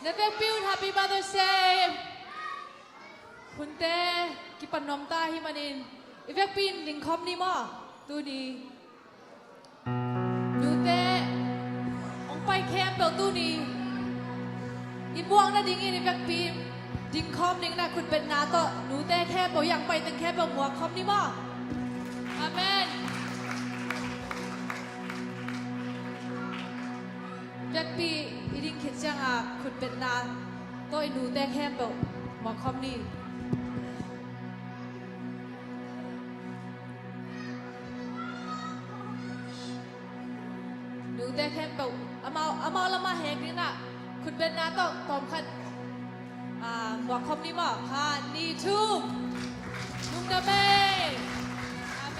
Nepekpiun Happy Mother's Day คุณเต้กิปันนมตาฮิมันินอีเวกปินลิงคอมนี่มั้งตูนี้ดูเต้องไปแคมเปิลตูนี้อีบวงน่ะดิ้งอีเวกปินดิ้งคอมดิ้งน่ะคุณเป็นนาโตหนูเต้แคมเปิลยังไปตั้งแคมเปิลหัวคอมนี่มั้งอาเมนเวกปีอีดิ้งคิดจังอ่ะคุณเป็นนาโตอีหนูเต้แคมเปิลหัวคอมนี่ดูแต่แค่เปล่าอามาละมาแหกนี่นะคุณเป็นนาต้องตอมขัดบอกคำนี้บอกค่ะนี่ทูมลุงดาเมอาเม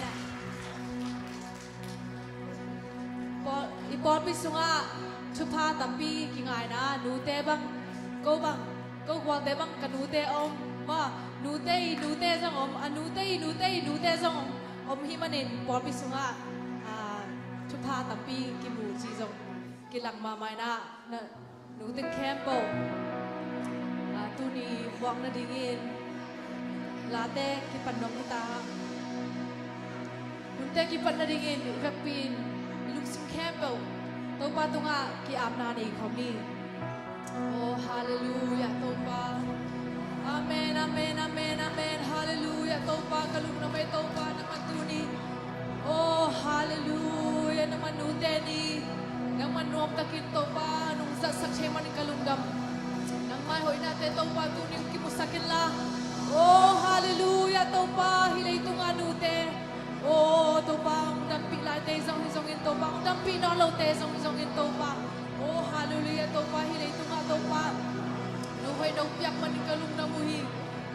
นปอพิสุงะชุพาตัมปีกิงไงนะนูเตบังก็วางเตบังกับนูเตอมว่านูเตจังอมนูเตจังอมฮิมันเนปอพิสุงะชุพาตัมปีกิมูจีจงกิลังมาไม่นะหนูตึงแคมโปตูนี้วางนาดิงินลาเต้กิปันนมิตาคุณเต้กิปันนาดิงินแบบปีนลูกซิมแคมโปตัวปาตุงะกิอาบนาในคอมนี้โอ้ฮาเลลูยาตัวปาอาเมนอาเมนอาเมนอาเมนฮาเลลูยาตัวปากลุกน้ำไม่ตัวปาน้ำมันตูนี้โอ้ฮาเลลูยาน้ำมันนูเตนีน้ำมันนวมตะกินตัวปานุ่งสักเชมันกะลุงดำน้ำมันหอยนาเตตัวปาตูนี้กิมุสักินละโอ้ฮาเลลูยาตัวปาฮิเลตุงานูเตโอ้ตัวปาดัมปีลายเตซองฮิซองอินตัวปาดัมปีนอโลเตซองฮิซองอินตัวปาโอ้ฮาเลลูยาตัวปาฮิเลตุงาตัวปานูหอยนกเปียกมันกะลุงดำมุฮี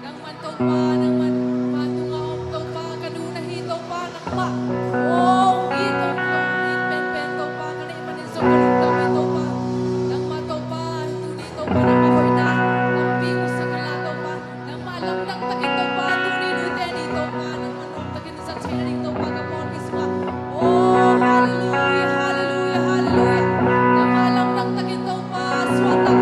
น้ำมันตัวปาน้ำมันมาตุงาตัวปากระดูนาฮีตัวปานักปะโอ้อีตัวเป็นตัวปากันนี่มันอินซองกะลุงดำตัวปานักมาตัวปาตูนี้ตัวปานักมาหอยนาดัมปีมุสกลาตัวปานักมาลำดังตะกินตัวปาตูนี้นูเตนีตัวปานักมันนมตะกินสักเชนตัวปากระปอนพิสมาโอ้ฮาเลลูยาฮาเลลูยาฮาเลลูยานักมาลำดังตะกินตัวปาสวัสดิ์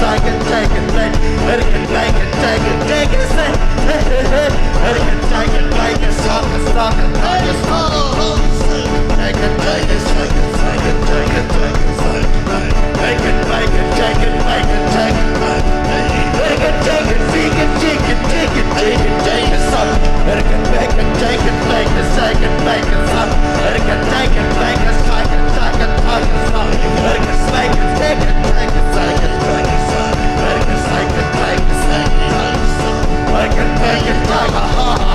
take it, take it, take it, let it take it, take it, take it, say, hey, hey, hey, let it take it, make it, stop it, stop it, make it, stop it, take it, take it, take it, take it, take it, take it, make it, make it, take it, make it, take it, make it, take it, take it, take it, take it, take it, take it, stop it, let it make it, take it, make it, take it, make it, stop it, let it take it, make it, take it, take it, take it, stop it, let it make it, take it, take it, take it, take it, stop it, let it take it, take it, take it, take it, stop it, make it, make it, take it, ha ha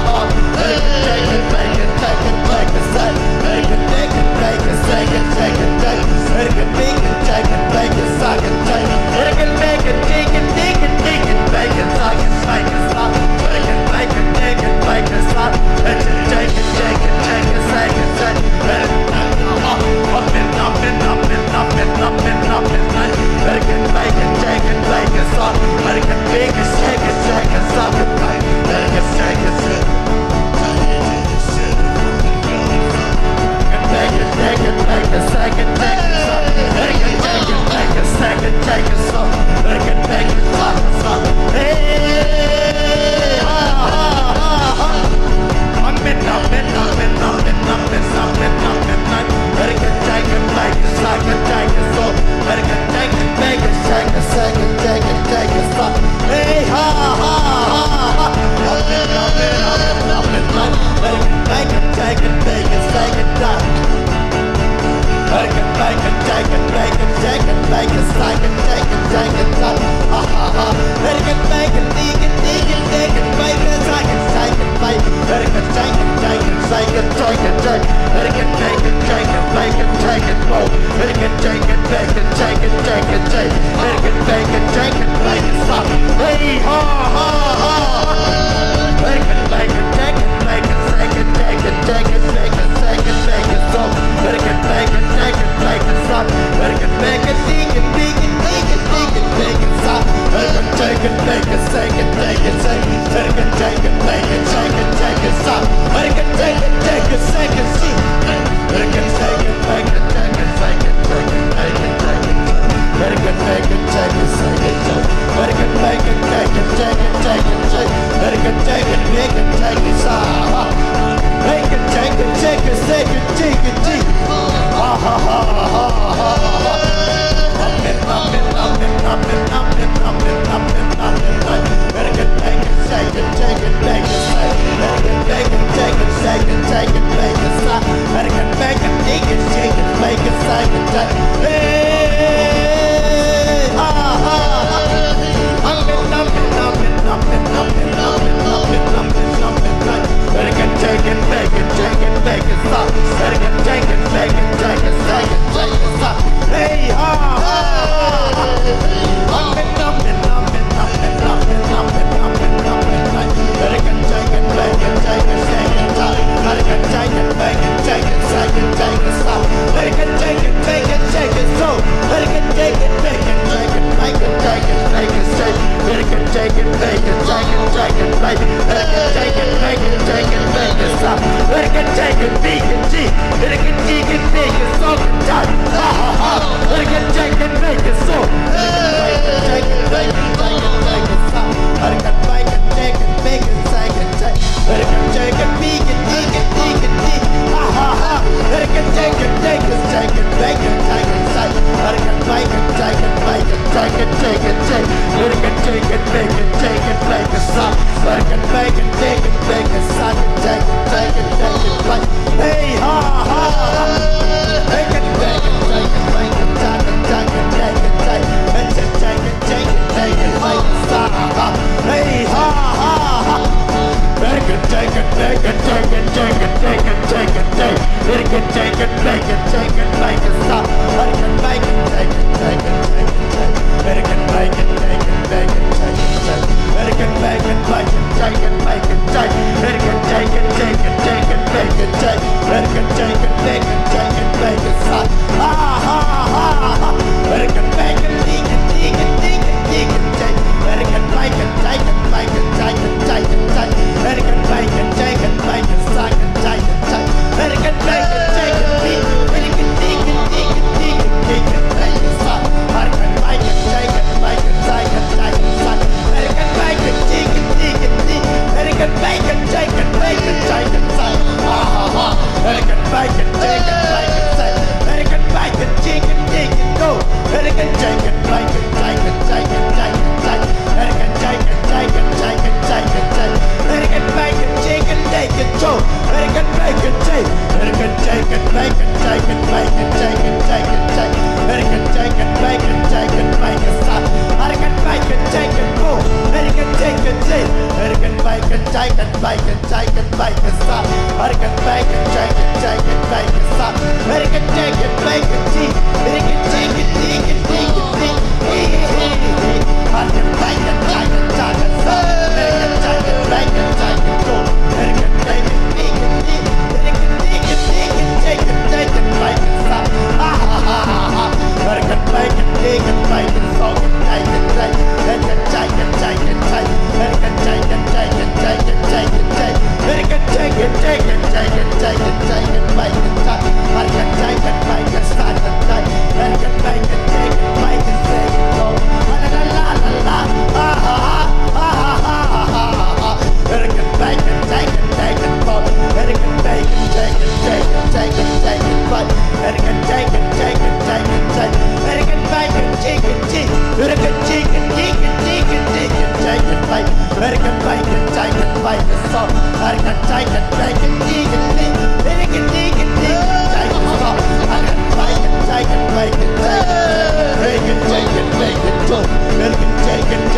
ha, let it take it, make it, take it, make it, stop it, make it, take it, make it, take it, take it, take it, let it make it, take it, make it, stop it, take it, let it make it, take it, take it, take it, make it, take it, make it, stop it, let it make it, take it, make it, stop it, let it take it, take it, take it, take it, take it, let it up and up and up and up and up and up and up, let it make it, take it, make it, stop it, let it make it, take it, take it, stop it, let it take it, take it. Take it, take it, take it, take it, take it, stop. Let it take it, take it, take it, take it, stop. Let it take it, stop, stop. Hey, ha, ha, ha, ha. I'm in, up and up and up and up and up and up and up. Let it take it, take it, take it, take it, stop. Let it take it, take it, take it, take it, take it, take it, stop. Hey, ha, ha, ha, ha. Up and up and up and up and up. Let it take it, take it, take it, take it, down. Take it, take it, take it, take it, take it, take it, take it, take it, take it, take it, ha ha ha. Let it make it, take it, take it, take it, make it, take it, take it, make it. Let it take it, take it, take it, take it, take it. Let it take it, take it, make it, take it, more. Let it take it, make it, take it, take it, take it. Let it take it, take it, make it, stop. Hey ha ha ha. Let it make it, take it, make it, take it, take it, take it, take it, take it, take it, stop. Let it make it, take it, make it, stop. Let it make it, take it, take it, take it, take it, take it, stop. Let it take it, make it, take it, take it, take it. Let it take it, make it, take it, take it, stop. Let it take it, take it, take it, see. Let it take it, make it, take it, take it, take it, take it, take it. Let it make it, take it, take it, take it. Let it make it, take it, take it, take it, take it. Let it take it, make it, take it, stop. Make it, take it, take it, take it, take it, take it. Ha ha ha ha ha ha. Up and up and up and up and up and up and up and up and up. Let it make it, take it, take it, make it, take it. Let it make it, take it, take it, take it, make it, stop. Let it make it, take it, take it, make it, take it, take it. Hey, ha ha ha. Up and up and up and up and up and up and up and up and up and up. Let it take it, make it, take it, make it, stop. Let it take it, make it, take it, take it, take it, stop. Hey ha ha ha. Up and up and up and up and up and up and up and up and up. Let it take it, make it, take it, take it, stop. Let it take it, make it, take it, take it, take it, stop. Let it take it, take it, take it, so. Let it take it, make it, take it, make it, take it, make it, take it. Let it take it, make it, take it, take it, make it. Let it take it, make it, take it, make it, stop. Let it take it, make it, see. Let it take it, make it, so done. Ha ha ha. Let it take it, make it, so. Let it take it, make it, take it, make it, stop. Let it make it, take it, make it, take it, take it. Let it take it, make it, take it, take it, take it. Ha ha ha. Let it take it, take it, take it, make it, take it, take it. Let it make it, take it, make it, take it, take it, take it. Let it take it, make it, take it, make it, stop. Let it American chicken, chicken, chicken, chicken, chicken bake, American bacon, chicken bacon, so American chicken, bacon, chicken, American chicken, chicken, so American bacon, chicken, bacon, American chicken, bacon, so American chicken,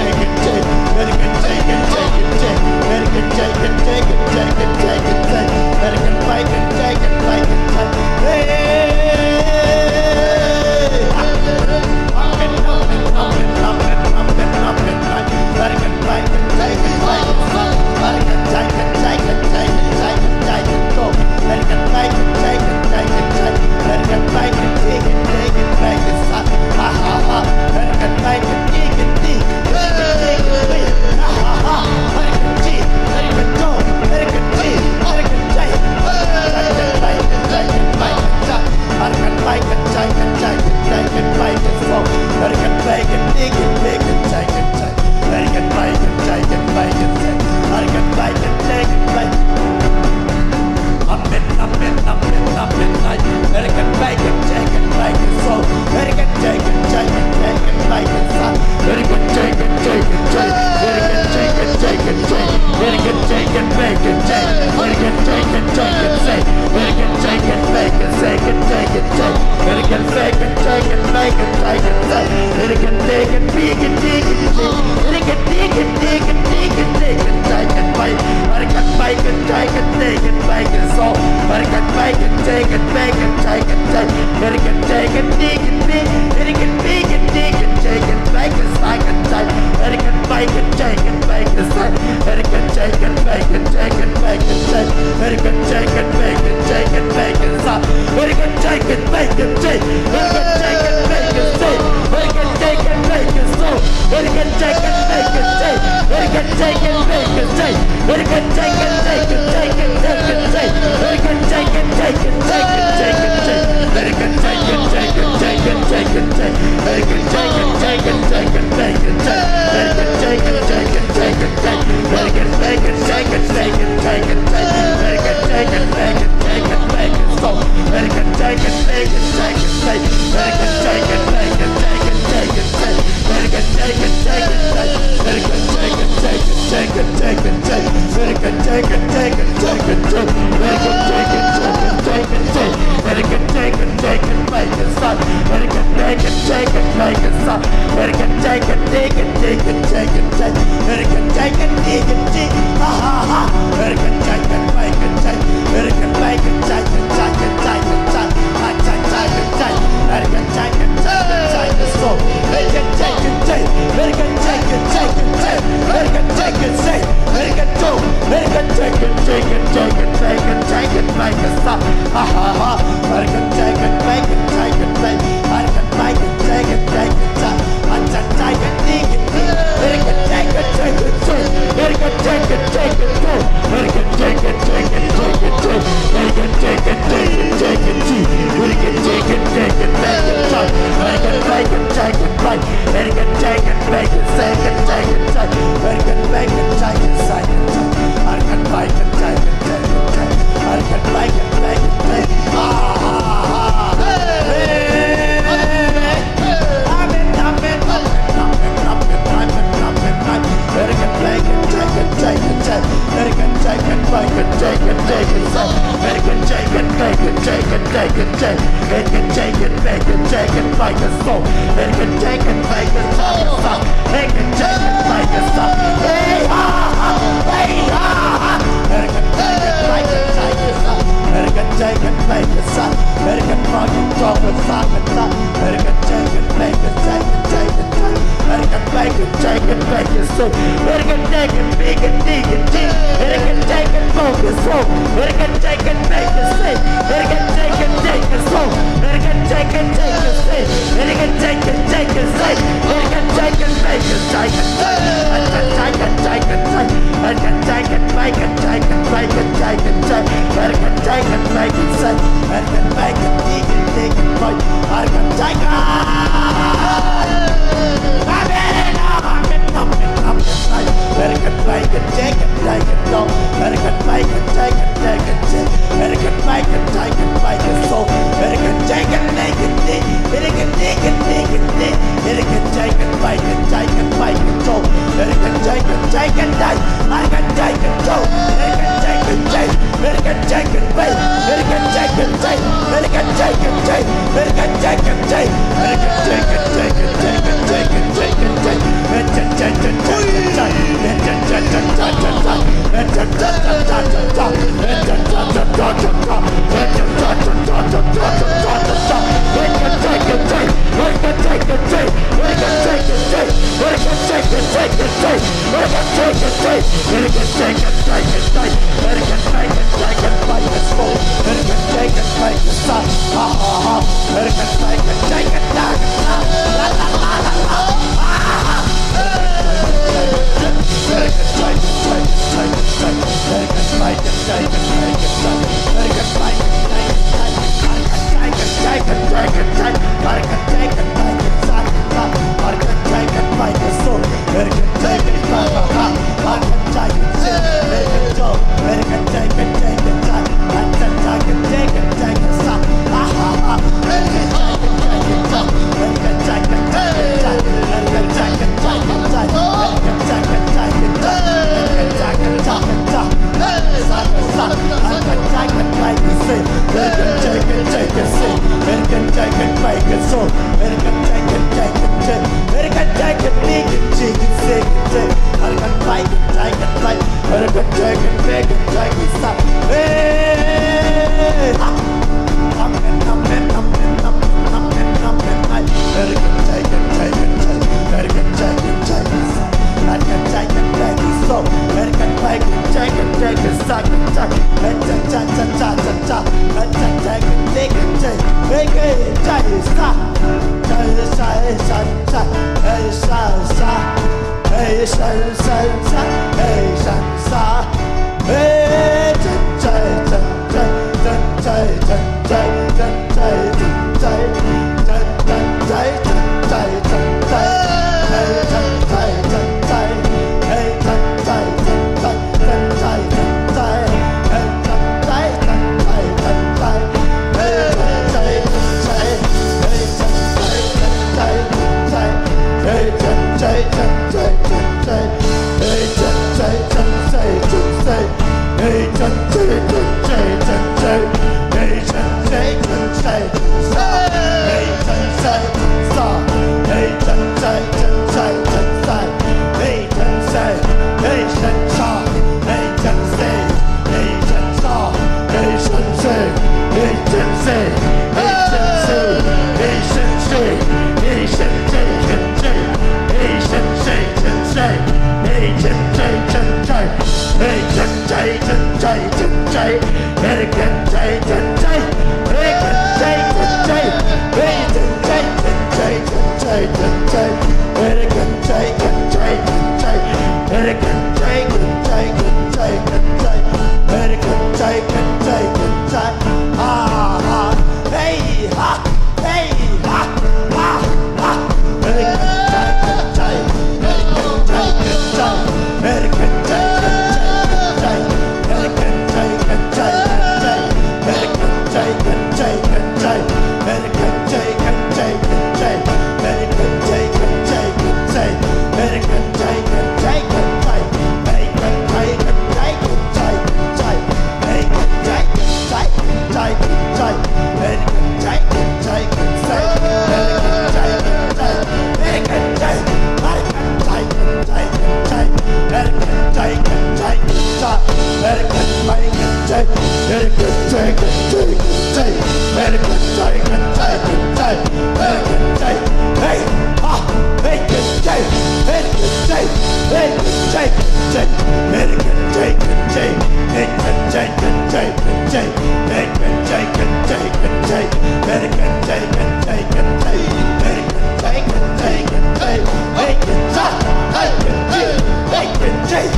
chicken, chicken, American chicken, chicken, chicken, American chicken, chicken, chicken, chicken, American bacon, chicken, bacon, hey. Take it, American take it, take it, take it. American take it, take it, make it slow. American take it, make it stop. Ha ha ha. American take it, take it, take it. La la la la la. American take it, take it, take it, take it. American make it, take it, take it, take it. American make it, take it, take it. Take it, take it, take it. American take it, take it, take it. American take it, make it slow. American take it, ha ha ha. American take it, American go. American take it, take it, take it. American take it, take it, take it, stop. Ha ha ha. American take it, take it, take it. American take it, take it, take it. American take it, take it, take it. American take it, take it, take it. American take it, take it, take it. Stop, stop. American take it, make it see. American take it, take it, see. American take it, make it so. American take it, take it, take it. American take it, make it, take it, take it, take it. American make it, take it, take it. American take it, make it, take it, stop. Hey, ha. Amen, amen, amen, amen, amen, amen. American take it, take it, take it. American take it, take it, stop. American take it, take it, so. American make it, take it, take it, stop, stop. American take it, take it, take it. American take it, take it, take it. Make it, take it, stop. Take it, take it, take it. Hey, stop, stop. Hey, stop, stop, stop. Hey, stop, stop. Hey, take it, take it, take it, take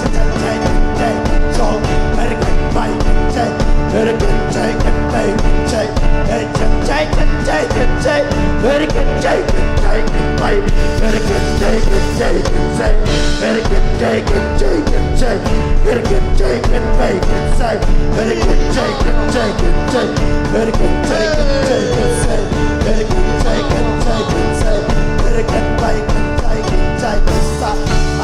it, take it.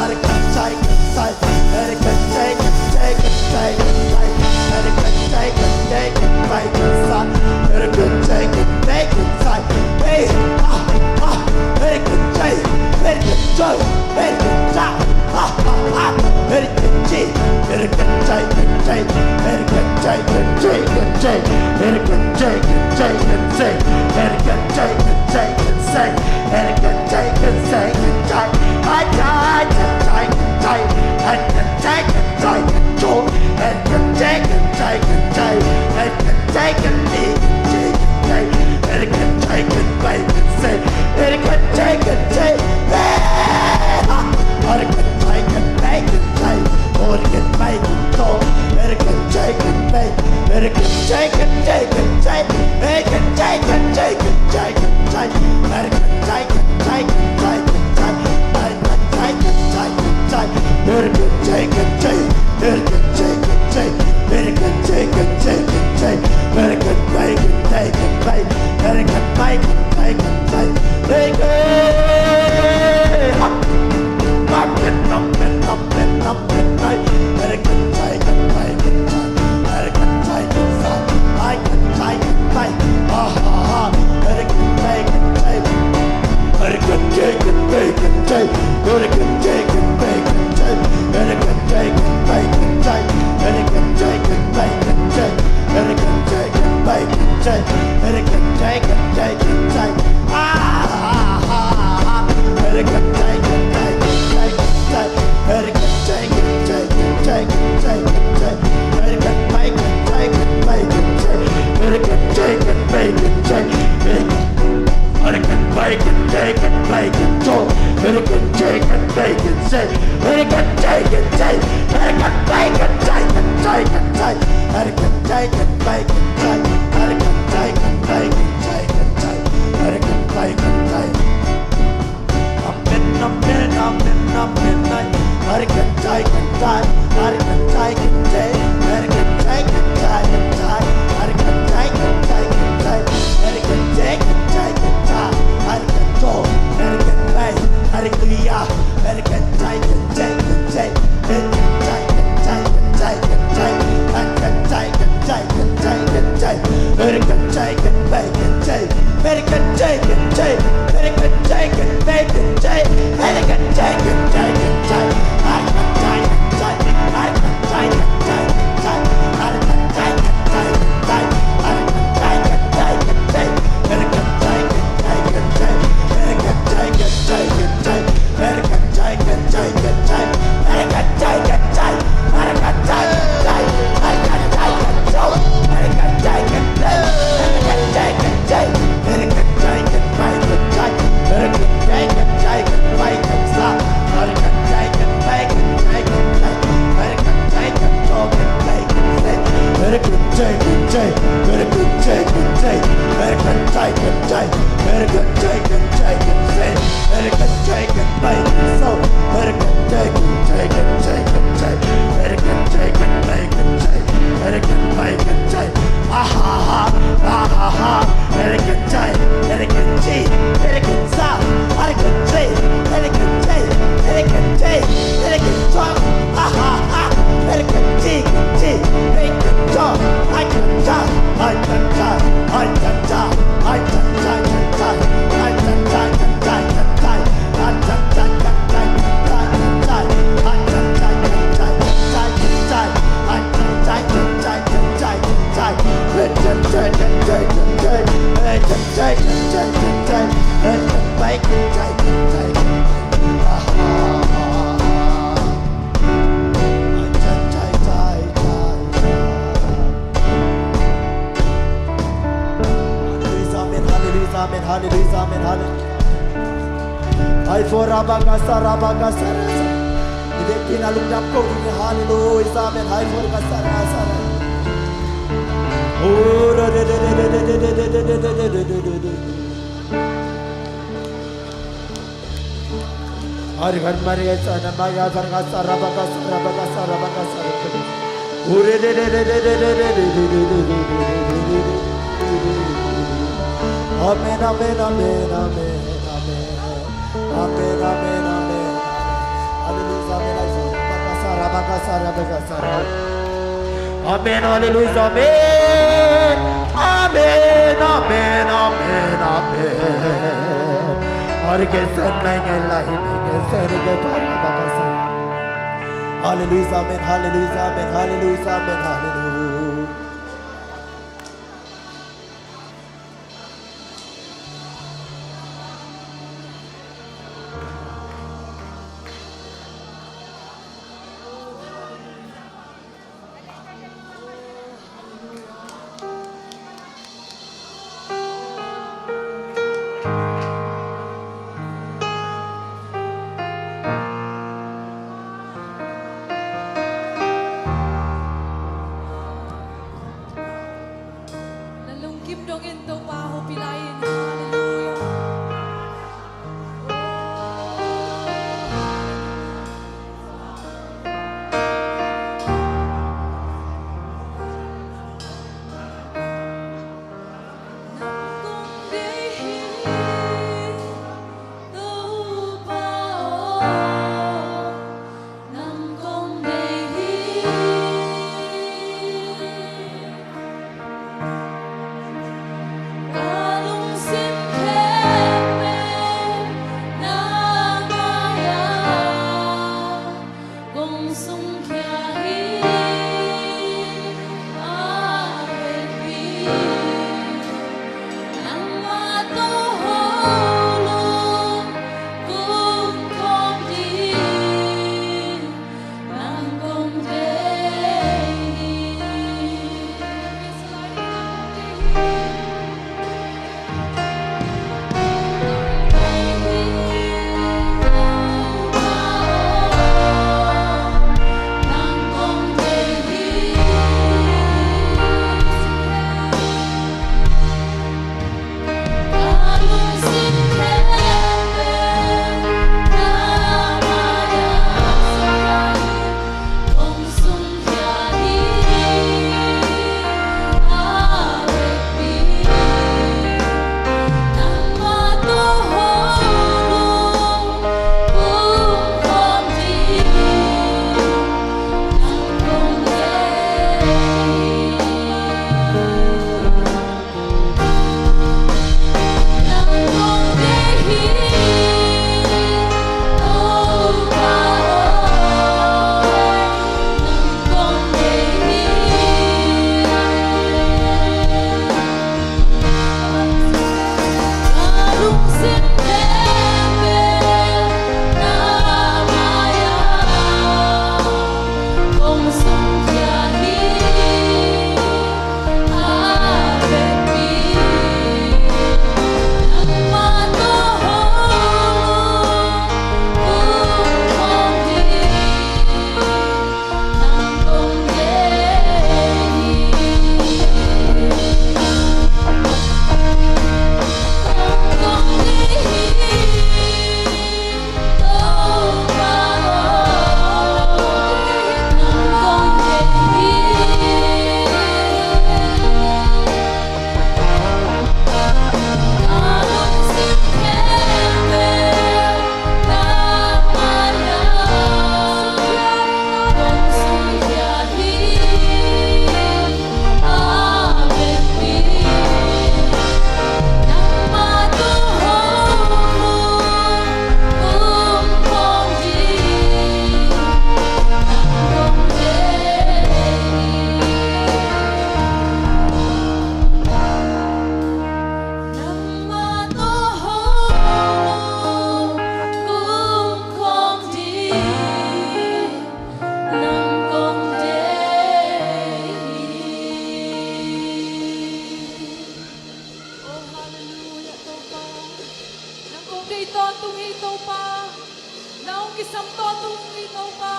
it can take and make it say, it can take and take, it can make it take and take and take, it can take and make it take, it can take and make it take and take, it can make it take. Amen, amen, amen, amen, it can take and take, it can take and take, it can take and take and take, it can take and take and take, it can take and take and take, it can go, it can make, hallelujah, it can take and take and take, it can take and take and take and take, it can take and take and take and take, it can take and make and take, it can take and take, it can take and make and take, it can take and take and take, I can take and take, I can take and take and take, I can take and take and take, I can take and take and take, it can take and take and take, it can take and take and take, it can take and take and take, it can take and take, it can take and take, I can take and take, it can take and take, it can take and take, it can take and make and take, it can take and take and make and stop, it can take and make and take and take, it can take and talk and make and say, it can take and take, it can take and take, it can take and take, it can take and take and say, it can take and make and so, it can take and take and take and take, it can take and make and take, it can make and take, ah ha ha, ah ha ha, it can take, it can cheat, it can stop, it can take, it can take, it can take, it can talk, ah ha ha, it can cheat, cheat, it can talk, I can talk, I can talk, I can talk, I can talk, I can talk, I can talk, I can talk, Amen, hallelujah, amen, hallelujah. Ay for rabagasa, rabagasa, ibigin alungdap ko din hallelujah, amen, ay for kasara. Oh, Hari Hari Maria sana Maya Vargasa rabagasa, rabagasa, rabagasa. Amen, amen, amen, amen, amen, amen, amen, amen. Hallelujah, amen, rabagasa. Amen, hallelujah, amen, amen, amen, amen, amen. Har ke sanne lahi ke sar ke rabagasa. Hallelujah, amen, hallelujah, amen, hallelujah, amen, hallelujah. tàu pa nau ki sam to tung ki tàu pa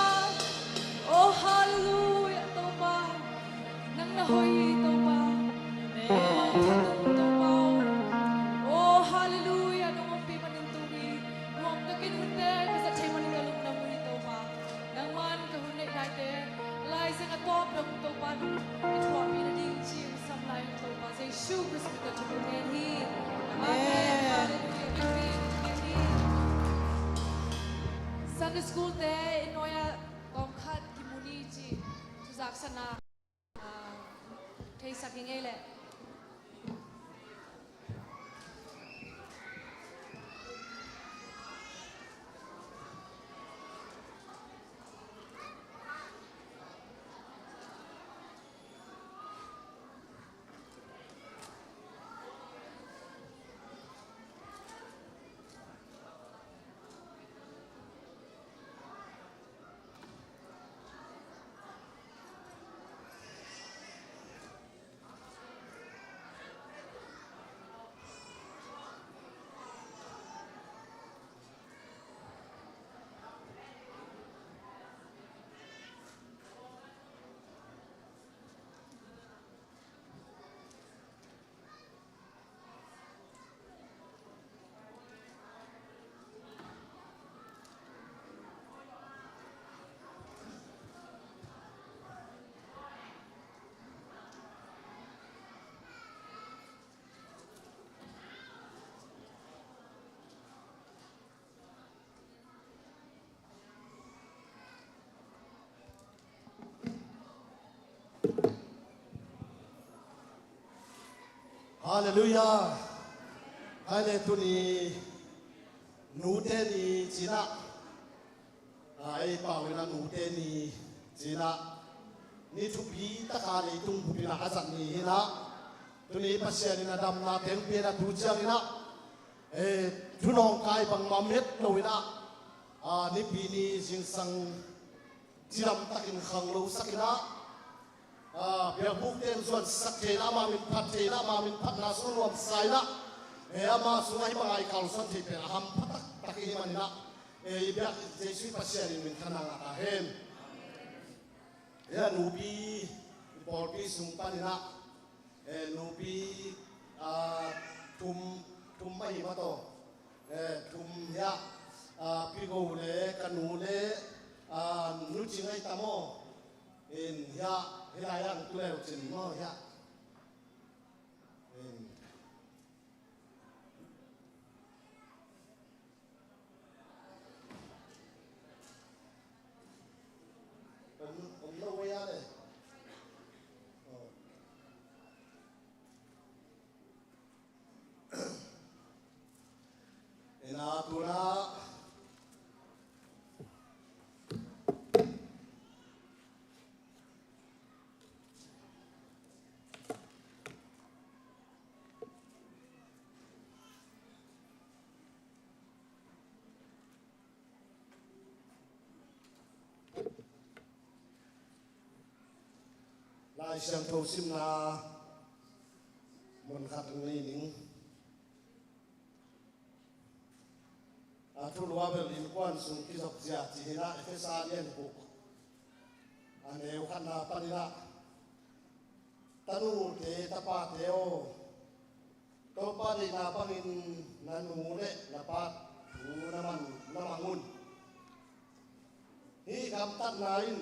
oh hallelujah tàu pa nang na hoi tàu pa tàu pa oh hallelujah nung pi manin tungi nung ka kin hunte ka sa thai manin kalung na muni tàu pa nang man ka hunne dai te lai se ka top dong tàu pa nu thwa pi na ding chi sam lai tàu pa say shu Christ ka chu ne hi amen hallelujah Sunday school te inoya kom khat ki muni chi tuzak sana thei saking ele Hallelujah. Hale tuni nute ni China. Ai pawina nute ni China. Ni thupi takali tung bupina azat ni hina. Tuni pasya ni nadam na tempe na tujiang hina. Tunong kai bang mamet lowina. Ni pini jingsang jiram takin khang lo sakina. Biar bukti zuan sakena mamin patena mamin patna sunwam saina ama sungai bangai kalson tipe aham patak takini manina biar Yesus pasien min kanang ahem ya nubi polpi sumpanina nubi tum mai mato tum ya pigo le kanule nucingai tamo ya hilayang tulay ucin mo ya lo ya de ena tuna lai siang thâu sim na mon khat ngai ning thu lua bel lim quan sung ki jok ja chi hina efesa yen ku ane u khan na panina tanu te tapa te o to pa ni na pangin na nu le na pa thu na man na mangun hi gam tat na in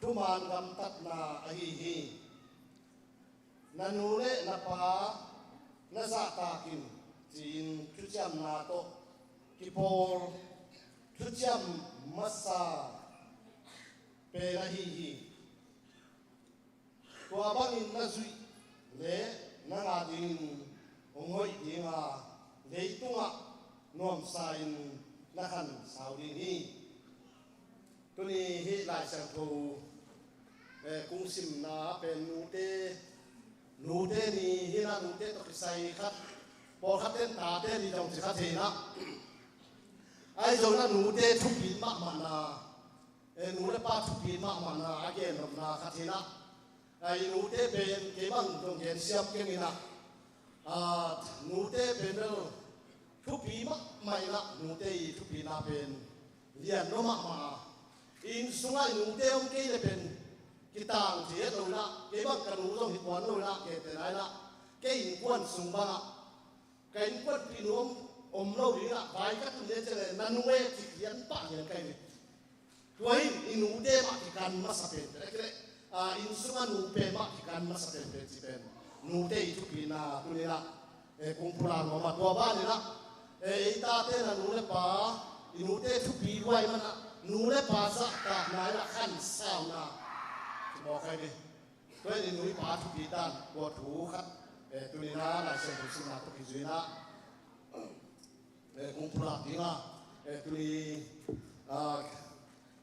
tuman gam tat na ahi nanule na pa na sa takin chin chu cham na to kipol chu cham masa pe la hi kwa bangin na zui le na nga din ongoi dinga leitunga nom sain na khan saudin hi tuni hi lai sang thu cung sim na pen nute ni hina nute to kisai khat por khaten ta te ni jong chi khat na ai jo na nute thupi ma ma na nute pa thupi ma ma na again rom na khat na ai nute ben ke bang dong gen siap ke ni na nute ben ทุปีมะไม่ละนูเตยทุปีนาเป็นเรียนโนมะมาอินสุงไอนูเตยองเกยเป็นกิตางเสียตัวละเกบังกันนูต้องหิบวันนูละเกแต่ไหนละเกอินควนสุงบังเกอินควนปีนวมอมเราดีละไปก็ทำเลี้ยงเจริญนันเวทิเขียนป่าอย่างไกลเลยตัวอินนูเตยมาที่การมาสเปนแต่ก็อินสุงานูเปมาที่การมาสเปนเป็นที่เป็นนูเตยทุปีนาตัวนี้ละคงพูดมาตัวบ้านนี่ละตาเต้นนูเล่ป่าอินูเตยทุปีไว้มันนูเล่ป่าสักตาไหนละขันสาวนาบอกใครดิตัวนี้นุ้ยพาทุกปีด้านปวดหูครับตัวนี้นะหลายเส้นผมสิ่งหนักตัวกิจวินะคงพลาดที่นะตัวนี้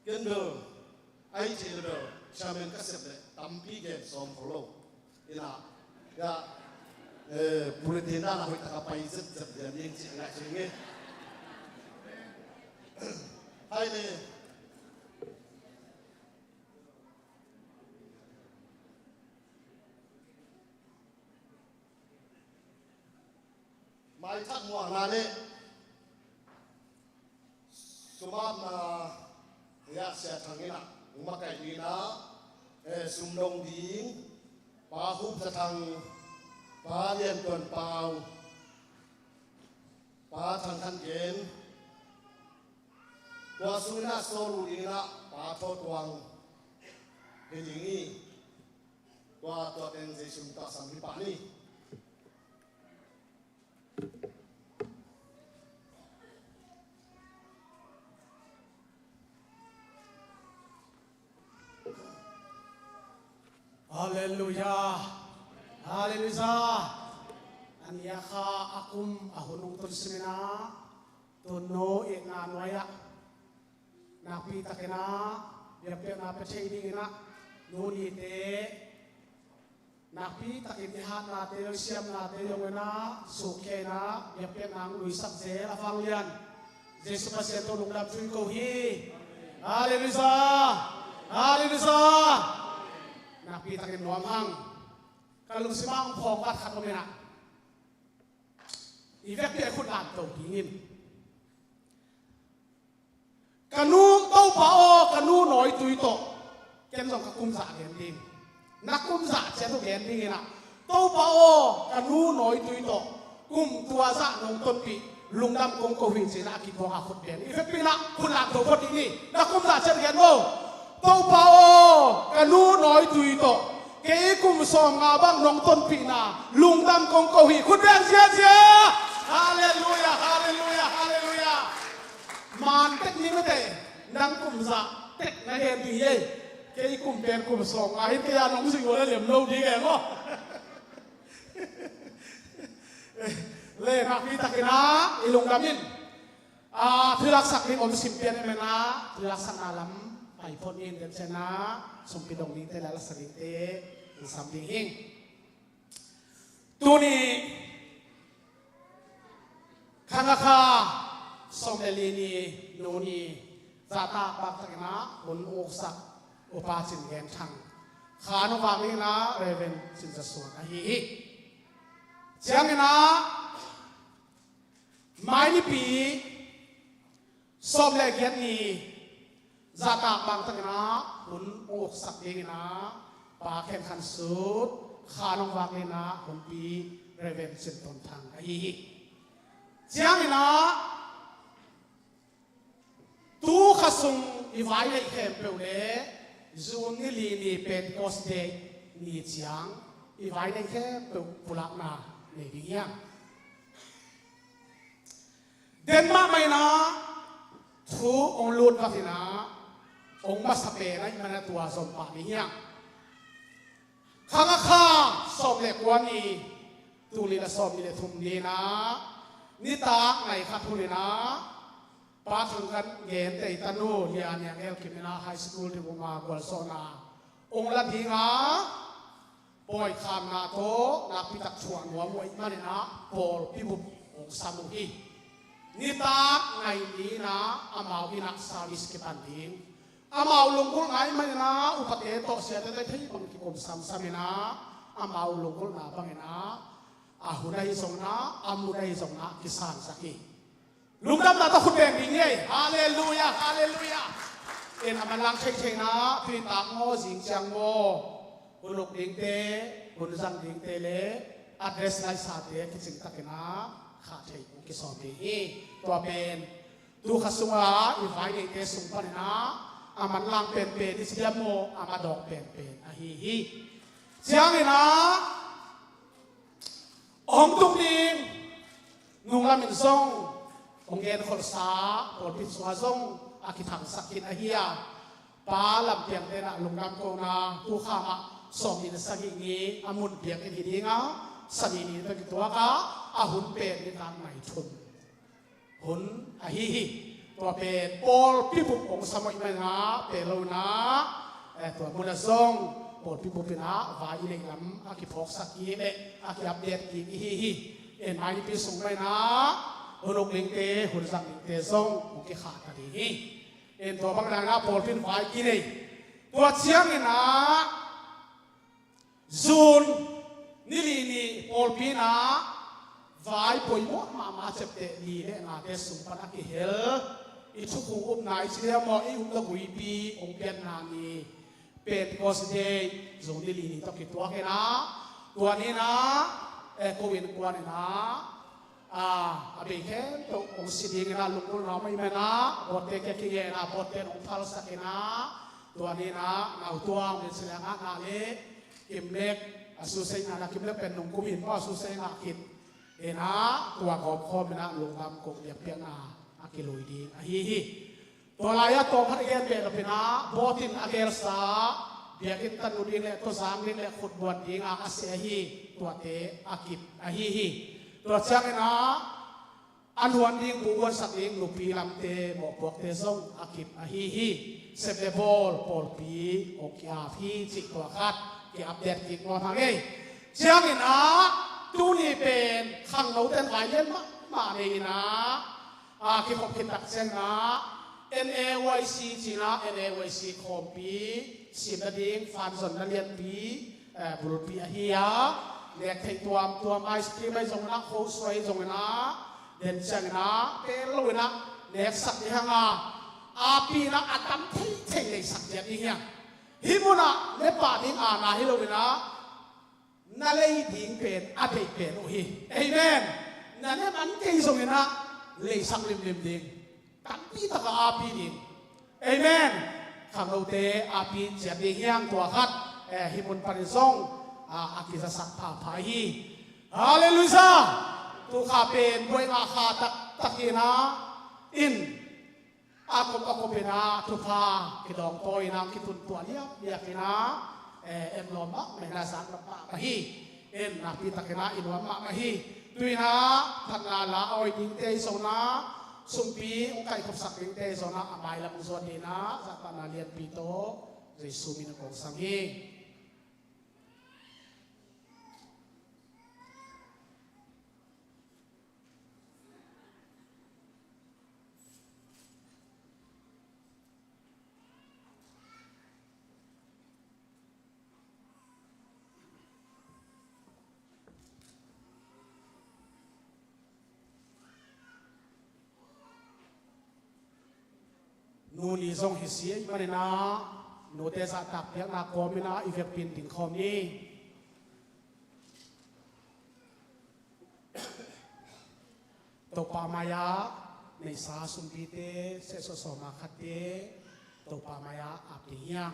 เกินเดิมไอจีเดิมชาเมนก็เสร็จเลยตั้มปีเกมสมโคโลอีน่ะก็ผู้เล่นทีน่าเราไปตะไปเสร็จเดือนยิงสิ่งอะไรสิ่งนี้ให้เลยไม่ทักมัวนาเนี่ยสมบัตินะอยากเสียทางนี้นะมาไกลดีนะสุมดงดีงปาหุบจะทางปาเลียนตัวเปล่าปาทางทันเกณฑ์ตัวสุนัขโซลูดีนะปาโทตวังเห็นอย่างนี้ตัวเป็นเจสุมตาสัมผัสปานี่ฮาเลลูยาฮาเลลูยาอันยาคาอาคุมอาหุนุงตุนสมินาตุนโนเอกนานไว้ละนาปีตะเกนะเบียบเบียบนาเปเชยดีนะนูนีเตนาปีตะเกนิฮันนาเตโยเซียมนาเตโยเวนะสุเคนะเบียบเบียบนางลุยสักเจลาฟังเลียนเจสุภาษิตตุลุงดับจุยโกฮีฮาเลลูยาฮาเลลูยานักปีตะเกียบหนวมหังการลุงสิมาองพองวัดขัดลงไปนะอีเวกเปียขุดอ่านตัวทีนินกันนูเต้าปะโอกันนูหน่อยตุยโตแกนส่งกับกุมสะเห็นดีนักกุมสะเจ้าตัวเห็นดีนะเต้าปะโอกันนูหน่อยตุยโตกุมตัวสะนงต้นปีลุงดำกงโกวินเสนาคิดว่าขุดเด่นอีเวกปีนะคุณหลักตัวคนนี้นักกุมสะเจ้าเห็นโง่เต้าปาโอกันนูน้อยตุยโตเกย์กุมสองอาบังน้องต้นปีนาลุงดำกงโกหีคุณเรียนเสียฮาเลลูยาฮาเลลูยาฮาเลลูยามันเทคนิคไม่ได้นังกุมซะเทคนิคเห็นดีเย่เกย์กุมเป็นกุมสองอาฮิตยาน้องสิงห์วันเหลี่ยมโลดีแกง้อเล่นักพิทักษ์นะอีลุงดำนินทุลักษณ์นี่อมสิบเปียนเองนะทุลักษณ์นาลำไปพ้นเองเดินชนะสมปิดงนี้แต่ละลักษณะเตะสัมผัสหิงตัวนี้ข้างข้าสมเดลีนีนูนีซาตาบักตะนะบนอกสักอุปาจินเกนทังขานวามินะเรเวนสินจะสวนฮีเชียงนะไม่นิปีสมเลเกียนนีซาตาบางตะนะหุ่นอกสักเองนะปาแข่งขันสุดขานองวางเลยนะหุ่นปีเรเวนเซนตนทางไอ้เจียงนะตู้ขสุงอีไว้ในเข้มเปล่าเลยจูนนี่ลีนี่เป็นโอสเดย์นี่เจียงอีไว้ในเข้มเปล่าปุลักนาในดิ้งยังเดนมาร์กไม่นะทูองลูนวัฒนาองค์มาสเปนมันตัวสมปานี่เฮียข้างข้าสมเล็กวันนี้ตูลีละสมนี่เลยทุ่มนี้นะนี่ตาไงข้าทุลีนะป้าถึงกันเงินแต่ตันูเรียนอย่างเอลคิมินาไฮสคูลที่ผมมาบอลโซนาองค์ละทีนะปล่อยคำนาโตนักพิทักษ์ชวนหัวมวยมาเนี่ยนะโปลพิบุองค์สามุฮีนี่ตาไงนี้นะอามาวินักสาวิสกิปันดิงอามาลงกุลไงไม่นะอุปเทโตเสียแต่ที่บางทีผมซ้ำๆนะอามาลงกุลนาบางนะอาหุได้ส่งนะอามุได้ส่งนะกิสานสักที ลุงดำนาต้องคุณแบ่งดีไงฮาเลลูยาฮาเลลูยาเอ็นอามันลังเชงนะพี่ตากโมสิงเชียงโมคุณลูกดิงเตคุณจังดิงเตเลaddress ไลน์สาเตคิดสิ่งตักนะขาดใจอุกิสอบดีตัวเป็นตัวขัดสุงาอีไฟเด็กเตสุงปันนะอามันลังเป็นที่เสียโมอามาดอกเป็นอะฮีเสียงนี่นะองตุงดิงนุ่งลามินซงองเงินคนสาคนพิษวาซงอาคิทังสักกินอะฮียปาลำเพียงเดนะลุงดำโกนาตัวข้ามาสองดินสักอย่างนี้อามุนเพียงกันทีนี้งาสนีนี้ตัวตัวก้าอาหุ่นเป็นในทางไหนชุนหุ่นอะฮีตัวเป็นโอลพิบุองสมัยมันนะเป็นเรานะตัวมุนซงโอลพิบุเป็นนะวายเล็กลำอาคิพกสักกี่เล็กอาคิอัปเดตกี่ฮีเอ็นไม้พิสุงไปนะหุ่นลูกลิงเตหุ่นสังลิงเตซงโอเคขาดกันดีเอ็นตัวบางดังนะโอลพินวายกี่เลยตัวเชียงนี่นะซูนนี่ลีนี่โอลพินะวายป่วยหมดมาเจ็บเตะลีเลยนะเตสุงปนักเฮลอีชุกคงอุ้มนายเสียมออีอุ้มตะกุยปีองเปียนนานีเป็นโคสเดย์ซูนนี่ลีนี่ต้องคิดตัวแค่นะตัวนี้นะโควิดกวนนะอภิเษกตัวองค์สิรินะลุงคุณเราไม่แม่นะบทเตะแค่ขี้เย็นนะบทเตะองค์พัลสักนะตัวนี้นะเอาตัวเป็นเสียงนาเล่กิมเล็กสุเซนากิมเล็กเป็นหนุ่มกุมินว่าสุเซนาคิดนะตัวขอบคอมนะลุงทำกบเดียบเพียงนาอากิลุยดีฮีตัวลายตัวพัดเกนเบลเป็นนะบอตินอาเกลสาเบียกินตันอุดินเล่ตัวสามดินเล่ขุดบวชดีอาเซียฮีตัวเตอากิบฮีตัวเชียงนะอันหวนดิ้งบุวนสักดิ้งลูปีลำเตหมอกบวกเตซงอากิบฮีเซเบโบลปอลปีโอเคอาพีจิกตัวคัดที่อัปเดตจิกตัวทางนี้เชียงนะตูนี่เป็นขังเราเต้นหลายเล่นมาเลยนะคิดผมคิดตักเส้นนะ NAYC จีนะ NAYC คอมปีสิบนาทีฟันส่วนนักเรียนปีบุรุษปีเฮียเรียกให้ตัวไอศครีมไม่ส่งนะโคสวยส่งนะเด่นเชียงนะเป็นลุยนะเรียกสักที่ห้างอาปีนะอัตมเท่เลยสักอย่างนี้เฮียฮิมุนะเล็บปาดิ้งนาฮิโลวินะนั่นเลยดิ้งเป็นอาเบกเป็นโอ้ยเอเมนนั่นเนี่ยมันเก่งส่งนะเลยสักริมดิ้งตั้งปีตะกอาปีดิ้งเอเมนข้างเราเตะอาปีเจียดิ้งยังตัวขัดฮิมุนปาริซงอากิจะสักผ่าพายีฮาเลลูยาตัวข้าเป็นบวยอาคาตะกีนะอินอาคบเป็นนะทุกข้าคิดดองโตยนะคิดตุนตัวเลี้ยกินะเอ็มลอมะไม่น่าสังระปะมาฮีเอ็นนักพิทักษ์นะอินวามะมาฮีตุยนะทันนาละเอาดิงเตยโซนะสุมปีองค์ไก่ขบสักดิงเตยโซนะอภัยละมุสวดีนะสัตนาเลียนปีโตเจสุมินกองสังฮีนูนี่ทรงเสียมันนะนูเตสตักเพียงนักคอมินะอีเวกปินถึงคอมนี้ตัวปามายาในสาสุนปีเตเสสสมาคัตเตตัวปามายาอับดิยัง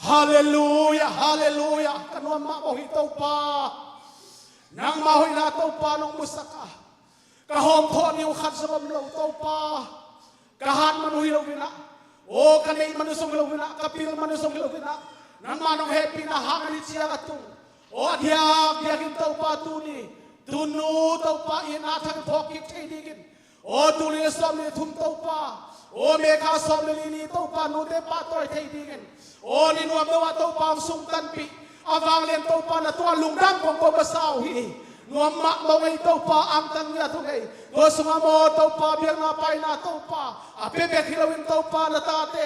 ฮาเลลูยาฮาเลลูยากันว่ามาบอกให้ตัวปานังมาหอยนาตัวปานองมุสกะกระหอมทอนิวขัดสมเราตัวปากะหันมนุษย์เราวินะโอ้กันในมนุษย์เราวินะกับพิลมนุษย์เราวินะนั่นมาน้องเฮปินะหางนิเชียกัตุโอ้เดียกินเต้าปาตูนี่ตูนูเต้าปาอินาทันพอกิเทดีกินโอ้ตูนี่สอมนี่ทุ่มเต้าปาโอ้เมฆาสอมนี่นี่เต้าปานูเตปาตัวเทดีกินโอ้นี่นวมตัวเต้าปาสุงตันปีอาวางเลียนเต้าปานะตัวลุงดังของกบสาวฮีนวมมะมองไอ้เต้าปาอังตังยาทุกไอ้ตัวสมามอเต้าปาเบียงนาไปนาเต้าปาอาเปเบคิลวินเต้าปาละตาเต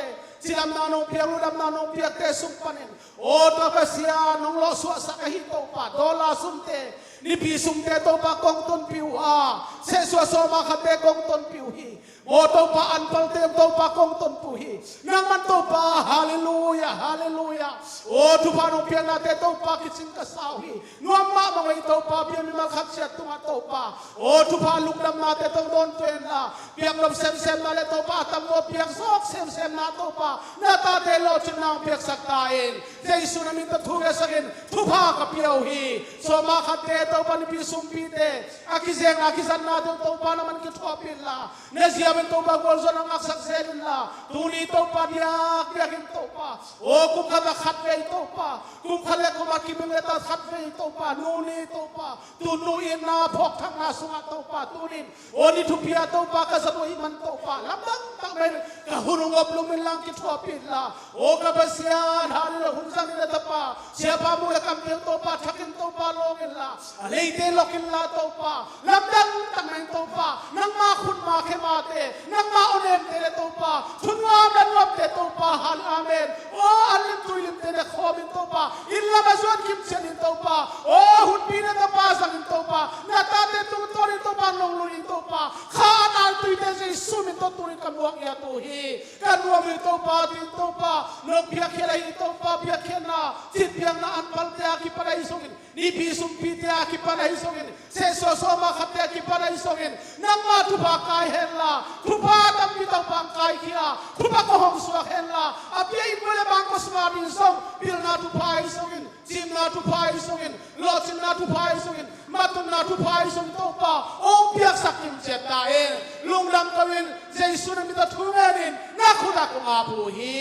si dam na nong piang lu dam na nong piang te sum panen o to pa sia nong lo suwa sa kahito pa dola sumte ni pi sumte to pa kong ton piu a se suwa so ma khate kong ton piu hi o to pa an pal te to pa kong ton pu hi nang man to pa hallelujah hallelujah o tu pa nong piang na te to pa kisin ka sau hi nuam ma ma to pa piang mi mal khat sia tu ma to pa o tu pa luk dam na te to don tuen na piang lom sem sem na le to pa tam mo piang sok sem sem na to pa na ta te lo chin nang piang sak taen Jesu na min ta thu ge sakin thu pa ka piau hi so ma khat te to pa ni pi sum pi te akizeng akizan na to pa na man ki thu pin la ne sia ben to pa gol zo nang ak sak selin la tu ni to pa dia kin to pa o kum kha ba khat ve to pa kum khale ko ma ki ben ta khat ve to pa nu ni to pa tu nu in na phok thang na sunga to pa tu nin o ni thu pia to pa ka sa to i man to pa lam dang tak ben ka hurung op lu min lang ki thu pin la o ka ba sia hal hun sang ni ta pa sia pa mu la kam to pa thakin to pa lo ngin la le te lo kin la to pa lam dang tak men to pa nang ma khut ma khe ma te nang ma onem te le to pa thun wa dan wa te to pa hal amen o alim tu lim te ne kho bin to pa in la ma zon kim chen in to pa o hun pi na ta pa sang in to pa na ta te tu to ni to pa long lu in to pa kha na tu te se su min to tu ni kam wa ya to hi kan wa mi to pa tin to pa no pia khe lai to pa pia khe na chit piang na an pal te a ki pa dai songin ni pi sum pi te a ki pa dai songin se so so ma khat te a ki pa dai songin nang ma tu pa kai hen la tu pa tam pi to pa kai kia tu pa ko hong suak hen la a pia in mole bang ko sma bin song pil na tu pa i songin sim na tu pa i songin lo sim na tu pa i songin matun na tu pa i song to pa o pia sakim che ta e lung dam kawin jesu na mi ta thu ngenin na khuda ko ma bu hi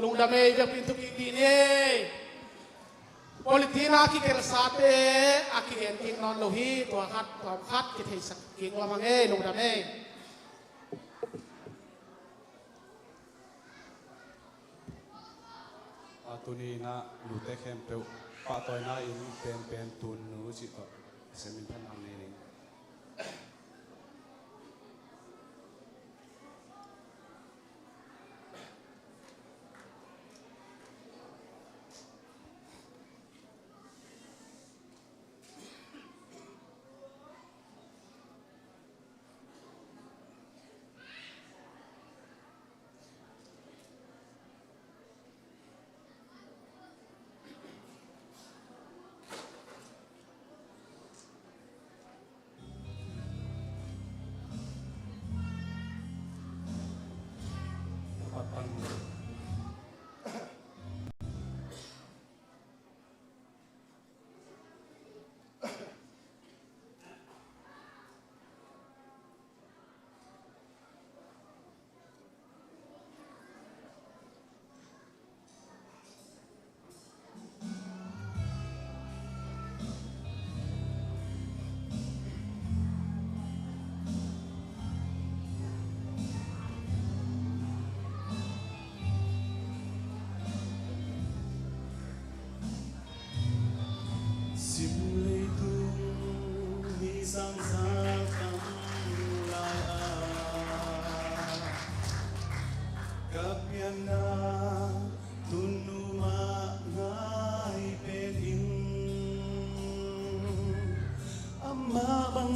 lung dam e ja pintu ki di ne politina ki kel sate aki gen king non lo hi to khat ki thei sak king la mang e lung dam e atuni na lute khem pe pa toy na in pen pen tun nu chi to semin phan am ne ni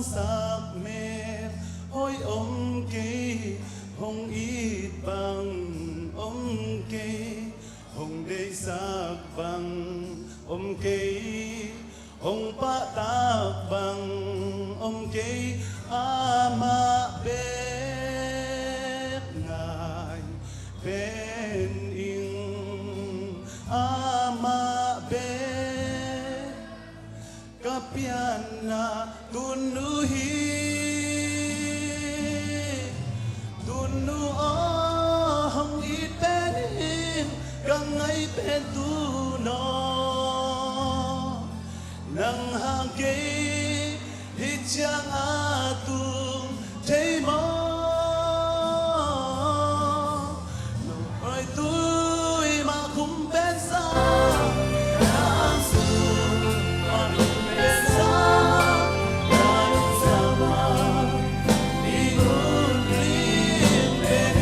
sắc mê hôi ôm kê hồng ít bằng ôm kê hồng đầy sắc bằng ôm kê hồng pa tak bằng ôm kê ama bếp ngài bên in ama bếp kapiana tunuhi tunu hong ít bên in gang ngay bên tu no nang hage hít chang atung thấy mơ nỗi ơi tôi mà không bên xa đã sương mà không bên xa đã xa mà đi hôn liên bên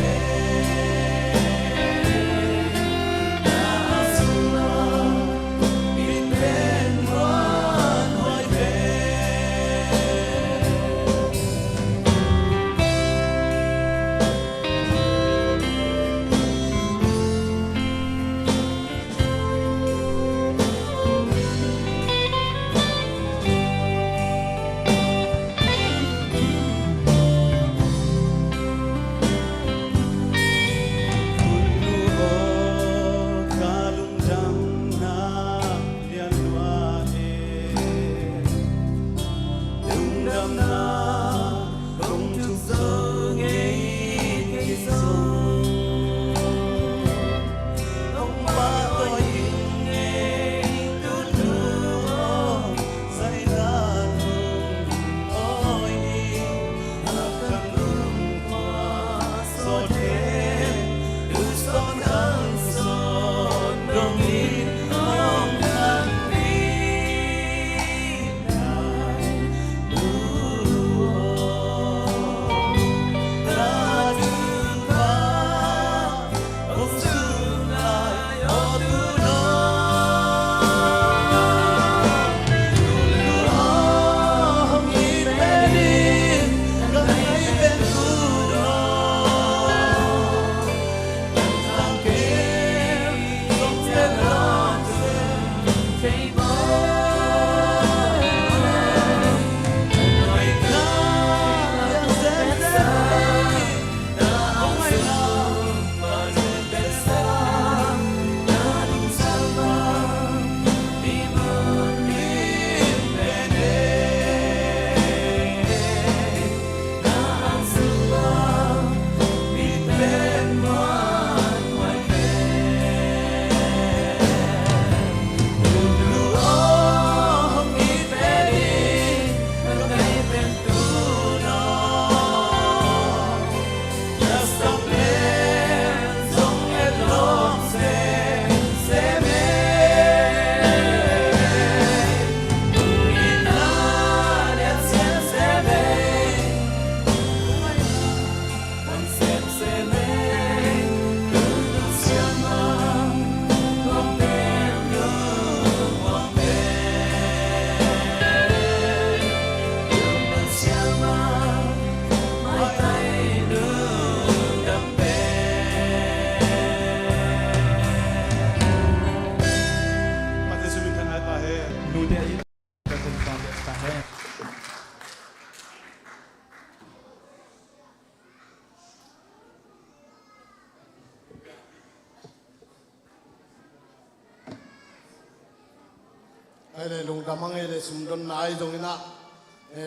ai le lung dam hang ai le sum don na ai jong ina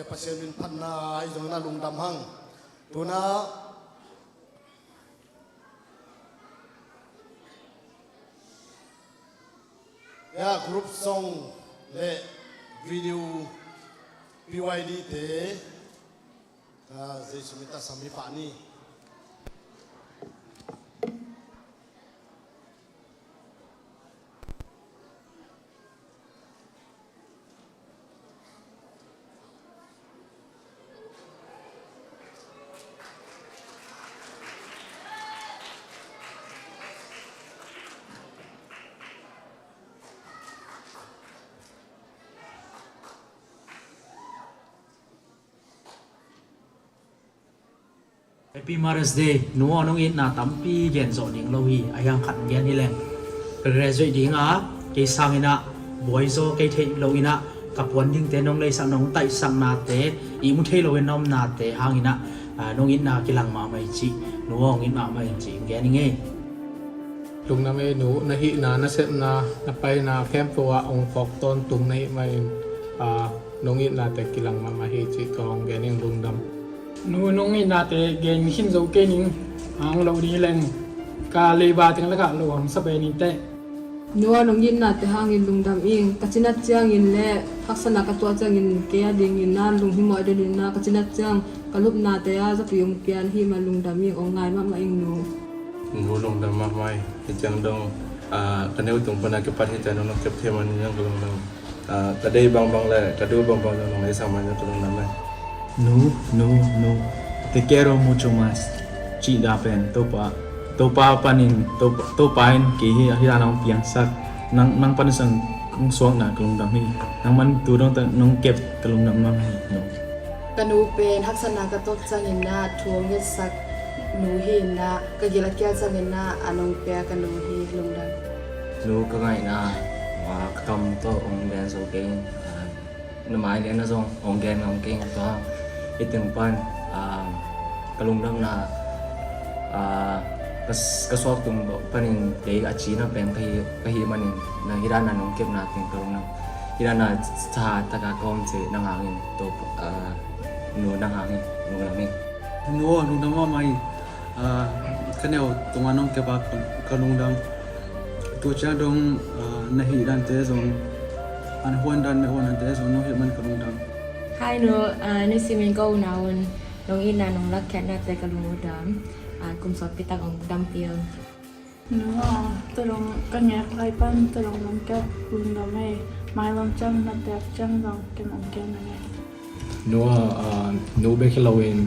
pasien min phan na ai jong na lung dam hang tuna ya group song le video BYD te zai sumita sami pani Happy Mother's Day หนูน้องอินนาตั้มปีเย็นสอนยิงเราฮีอายังขัดเย็นนี่แหละกระไรดิ้งอ่ะเกสังอินะบอยโซเกเทเราอินะกับวันยิงเตน้องเลยสังน้องไต่สังนาเตอีมุเทเราเป็นน้องนาเตหางอินะน้องอินนากิลังมาไม่จีหนูน้องอินมาไม่จีแกนี่ไง ลุงน้ำเอหนูนาฮินานาเซมนานาไปนาแคมตัวองค์ฟอกต้นตุงในไม่น้องอินนาแต่กิลังมาฮิจิกองแกนิ่งลุงดำnung inate gen hin zo kening ang lo di leng ka leba ting la ka lo ang sabe ni te nuwa nong yin na te hangin lung dam ing kachinat chiang in le haksana ka tua chiang in ke ding in na lung hi mo de na kachinat chiang kalup na te a za pium kian hi ma lung dam ing ong ngai ma ing nu nu long dam ma mai hi chang dong kan eu tung pana ke pat hi chan nong kep theman yang long dam ka dei bang bang le ka du bang bang long le sang man yang long dam mai No, te quiero mucho más. Chida pen, topa panin, topain ki hira nang piangsak, nang panisang kung suang na kalung dam hi, nang man turong nang kep kalung dam mang hi, no. กนูเป็นทักษณะกระตกจังอินนาทวงเฮ็ดสักหนูหินนะกะกิละแก้จังอินนาอนงเปียกนูฮีลงดัง Nu ka ngai na katom to ong den so keng na mai den na zong ong den ong keng to itung pan kalung dam na kaswak tung panin dei achi na pen kahi manin na hirana nong kep na ting kalung na hirana sa taka kom che nang hangin to nu nang hangin nu lamin Nuo nung dam ma mai kaneo tunganong ke ba kalung dam tu cha dong nahi dan te zong an huan dan me huan te zong no hi man kalung dam Hai no ni simin ko naon nong ina nong lakyan na te kalung dam kum sot pitag ong dam piang no tolong kanyak lai pan tolong nong ka lung dam mai mai lam chang na te chang dong ke mong ken na nu be khilawin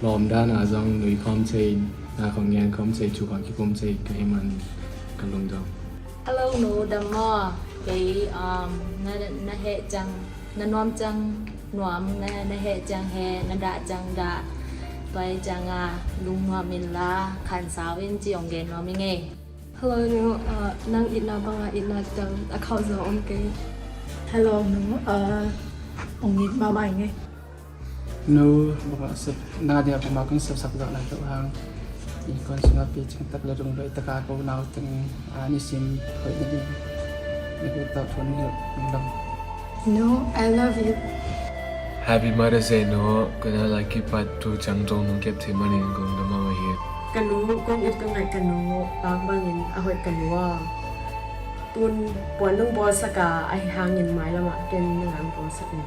lom dan a zong nui khom chei na khong nyan khom chei chu khong ki kum chei ka himan kalung dam Hello no dam mo ke na he chang na nom chang nuam na he chang he na da chang da pai chang lung ma min la khan sawin chi ong gen no mi nge Hello nu nang ina banga ina chang a khau zo ong ke hello no ong nit ma mai nge nu ba sep na dia pa ma kung sep sak da la to hang i kon singa pi chang tak la rung doi taka ko naw teng ani sim khoi na di ni ko ta thon ni dam no I love you Happy Mother's Day no kana like pat tu chang jong nong kep the manin gong na ma hi kanu kon it ko ngai kanu bang bangin a hoi kanu wa tun pon nung bo saka ai hangin mai lama ken nang bo sak ni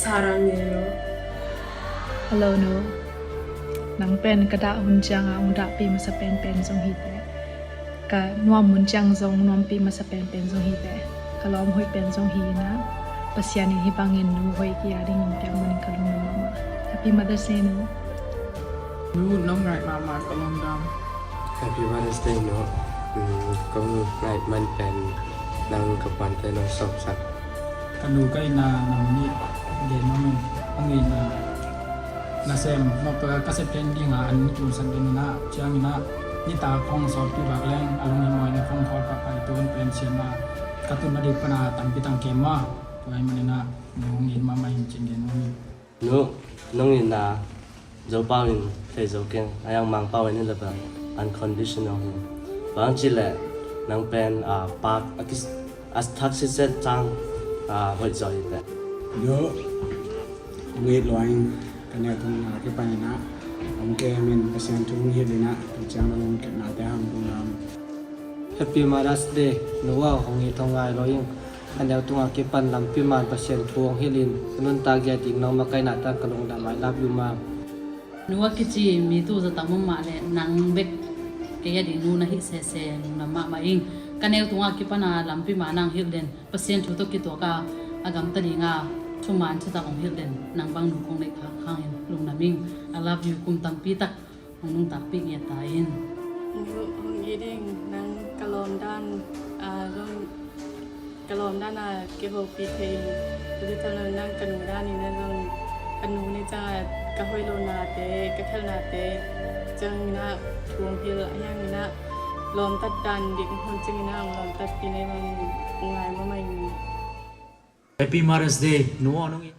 sarang ni no hello no nang pen kada hun chang ong da pi ma sa pen zong hi te ka nuam mun chang zong nuam pi ma sa pen zong hi te ka lom hoi pen zong hi na pasian hi bangin nu hoi ki ading ong pyang manin kalung na mama happy mother's day no nu nong ngai ma ma kalung dam Happy Mother's Day no ko ngai man pen nang kapan te no sok sak kanu kai na nam ni gen ma min angin na sem ma pa ka se ten ding an ni tu san din na chiang na ni ta khong so pi bak leng alung ni moi na khong khol pa pai tu pen chen ma ka tu na di pana tam pi tang ke ma to ai man na nong in ma mai chin gen no nu nong in na zo pa in te zo ken ayang mang pa wen le ba unconditional bang chi le nang pen park as taxi set chang hoi joy te yo wait loing kana tung na ke panina om ke men pasien tung hi lina chang long ke na te ham bungam Happy Mother's Day หนูว่าของอีทองงายรอยิ่งอันเดียวตัวเก็บปันลำพิมานเปอร์เซ็นต์ทวงฮิลินนุนตากยาติงน้องมาไกลหน้าตากระลงดำไม้รับอยู่มา หนูว่ากิจีมีตู้จะตั้งมุมมาเลยนังเบกเกียดินูนะฮิเซเซนุนมามาอิงกันเอวตัวเก็บปันลำพิมานนางฮิลเดนเปอร์เซ็นต์ทุกกิตัวกาอากำตันงาชุมานชะตาของฮิลเดนนางบางหนูคงได้ข้างเห็นลุงนามิง I love you กุมตังปีตักของลุงตักปีเงียตายอิน ยีดิ่งนั่งกะลมด้านร่วมกะลมด้านเก็บปีเทมหรือถ้าเรานั่งกะหนูด้านนี้นั่นเรากะหนูนี่จะกะห้อยโลนาเตกะเทลนาเตจังนะทวงพิลย่างนะลมตัดดันดิกคนจังนะลมตัดปีในมันงานมาใหม่ Happy Mother's Day หนูน้องอิน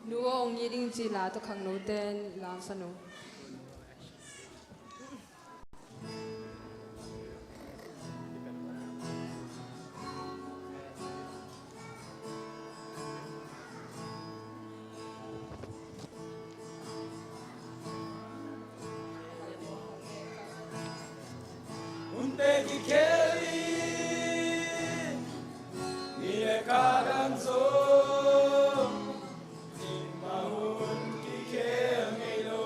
หนูว่าองค์ยีดิ่งจีลาตัวขังหนูเต้นลาวสนุก Unte ki keli ni kadang so ni mahun ki kel ngelo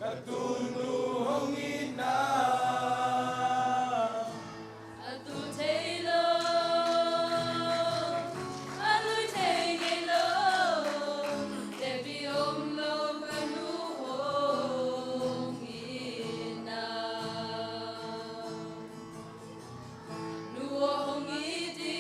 katunu hongina atu tailo alu tailo debi omlo kanu hongina nuo hongidi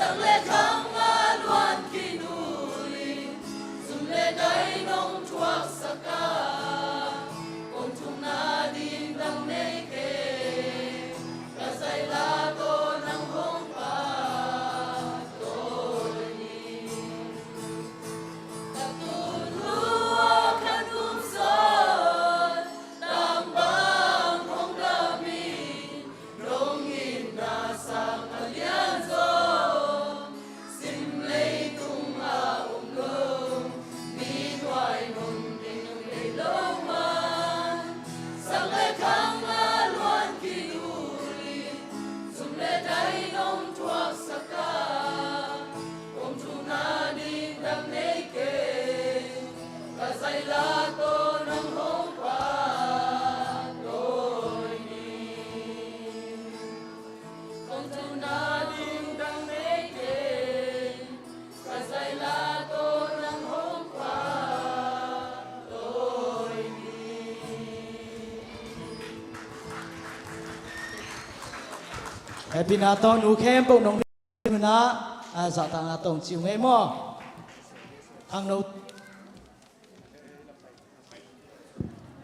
sang lệ khang nga loan kinuli zum lệ dai nong chuak saka om thung na din dang nei ke ka sai la to nang hong pa to ni ta tu lua khan um son nam bang hong da mi long in na sang alian zo sim lei tung a lo mi doi nong ding nong lei lo man sang lei khang a luan ki uli zum le dai nong chuak saka om tu na ding dang nei ke ka sai la to nang hong pa tôi ni om tu na ding dang nei ke ka sai la to nang hong pa tôi ni Happy na to nu khem bộ nông na dạ ta tổng chịu ngay mò thằng đâu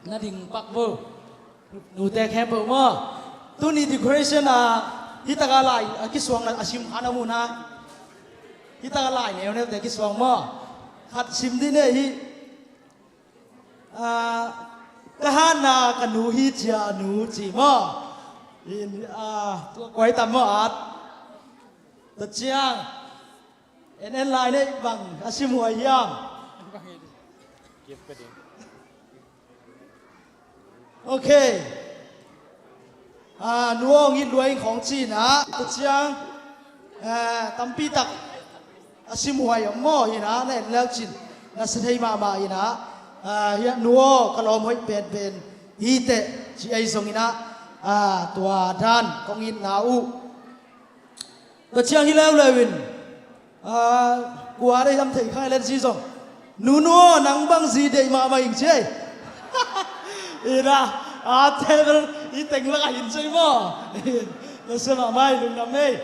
na đình bạc vơ nu te khem bộ mò tu ni decoration hitaga lại cái suang là asim hanamu na hitaga lại nếu nếu te cái suang mò khát sim đi này hi kahana kanu hi chia nu chỉ mò in quay tầm mò át tất chiang en lại đấy bằng asim huay yam ok nuông ít đuôiของจีนนะtất chiang tâm pi tak asim huay yam mo hi na này leo chín na sẽ thấy mà hi na hiện nuông kalau mới bên hi tệ chị ấy giống na tua dan kong in na u tất chiang hi leo lewin qua đây làm thầy khai lên gì rồi nu nu nắng băng gì để mà mình chơi ira thế rồi ý tình là hình chơi mà nó sẽ mà mai đừng làm đây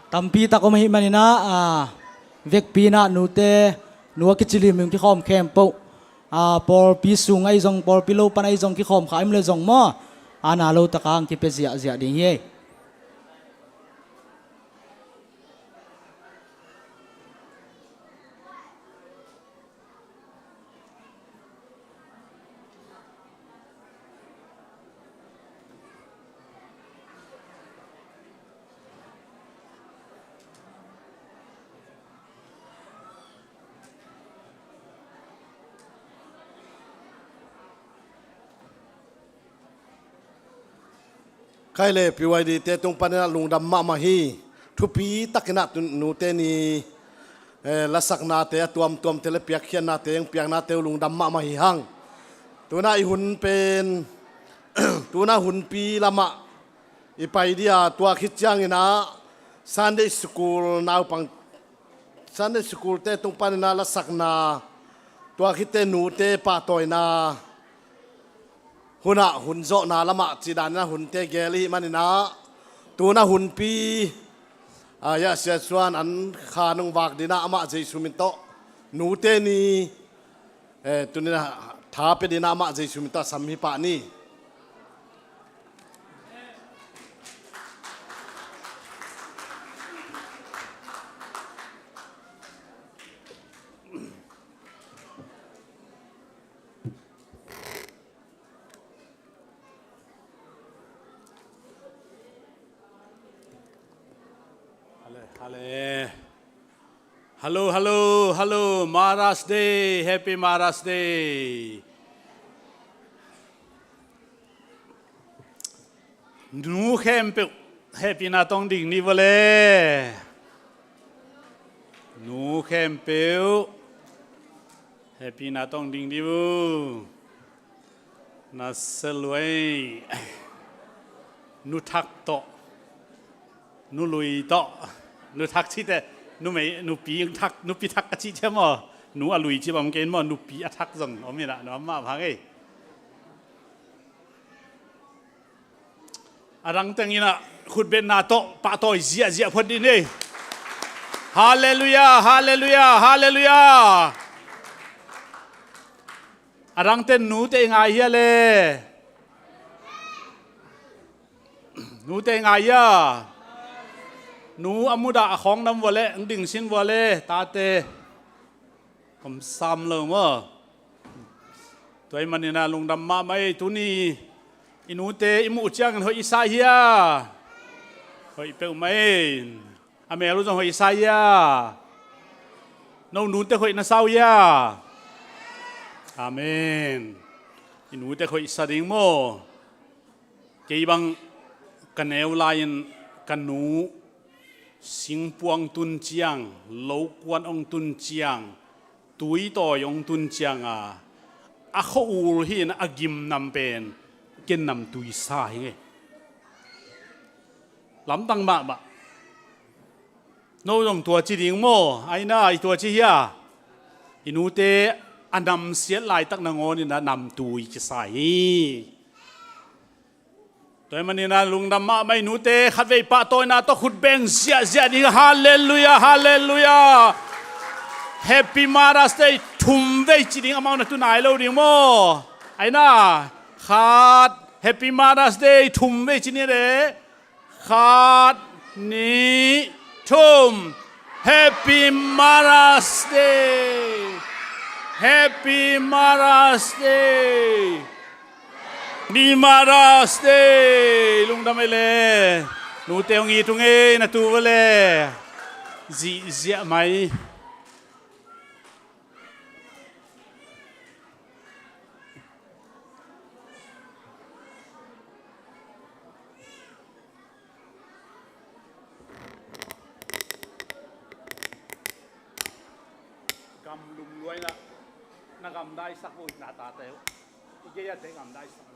tampi ta ko mahi manina vek pina nute nuwa kichili ming ki khom khem po por pi sungai jong por pi lo panai jong ki khom khaim le jong mo ana lo ta kang ki pe zia zia ding yeใครเลยพิวดีเตตรงปันนะลุงดำมาฮีทุปีตักนัดนูเตนีละสักนาเตตัวเตลเปียกเขียนนาเตงเปียกนาเตลุงดำมาฮีหังตัวน่าหุ่นเป็นตัวน่าหุ่นปีละมะอีไปเดียตัวคิดจังนะซันเดย์สคูลนาวปังซันเดย์สคูลเตตรงปันนะละสักนาตัวคิดเตนูเตปะตอยนาหุ่นหุ่นโจนาละมาจีดานนะหุ่นเตเกลีมันนะตัวน่ะหุ่นปียาเสียส่วนอันขานงวากดีนะอามาใจสุมินโตหนูเตนีตัวนี้นะท้าไปดีนะอามาใจสุมินโตสัมมิปานี Hello, Mother's Day, Happy Mother's Day. Nu kempel, Happy na tong ding ni vole. Nu kempel, Happy na tong ding ni vu. Na selway, nu thak to, nu lui to, nu thak chi te. Nu pi thak nu pi thak chi che mo nu a lui chi bam ken mo nu pi a thak zong om ni na no ma phang ei arang teng ina khut ben na to pa to zia phot din ei hallelujah arang ten nu te ngai ya le nu te ngai ya nu amuda khong nam wale ding sin wale ta te kom sam lo mo toy manina lung dam ma mai tu ni inu te imu chang hoi Isaiah hoi pe mai ame lu jong hoi Isaiah no nu te hoi na sau ya amen inu te hoi sa ding mo ke bang kaneu lain kanu sinh puang tun chiang lâu quan ông tun chiang túi tỏi ông tun chiang à khâu ul hi na agim nam pen ken nam túi sa hi nghe lắm tăng mạ bạ nô dòng tua chi điếng mò ai na ai tua chi ya inu te anam xiết lại tắc na ngon na nam túi chi sa hi toy manina lung dam ma mai nu te khat vei pa toy na to khut beng zia ding hallelujah happy Mother's Day thum vei chi ding amang na tu nai lo ding mo ai na khat happy Mother's Day thum vei chi ni re khat ni thum happy Mother's Day Ni Mother's Day lung dam le nu teo ngi tu nge na tu vale zia mai gam lum luai na gam dai sak bu na ta teo ke ya te gam dai sak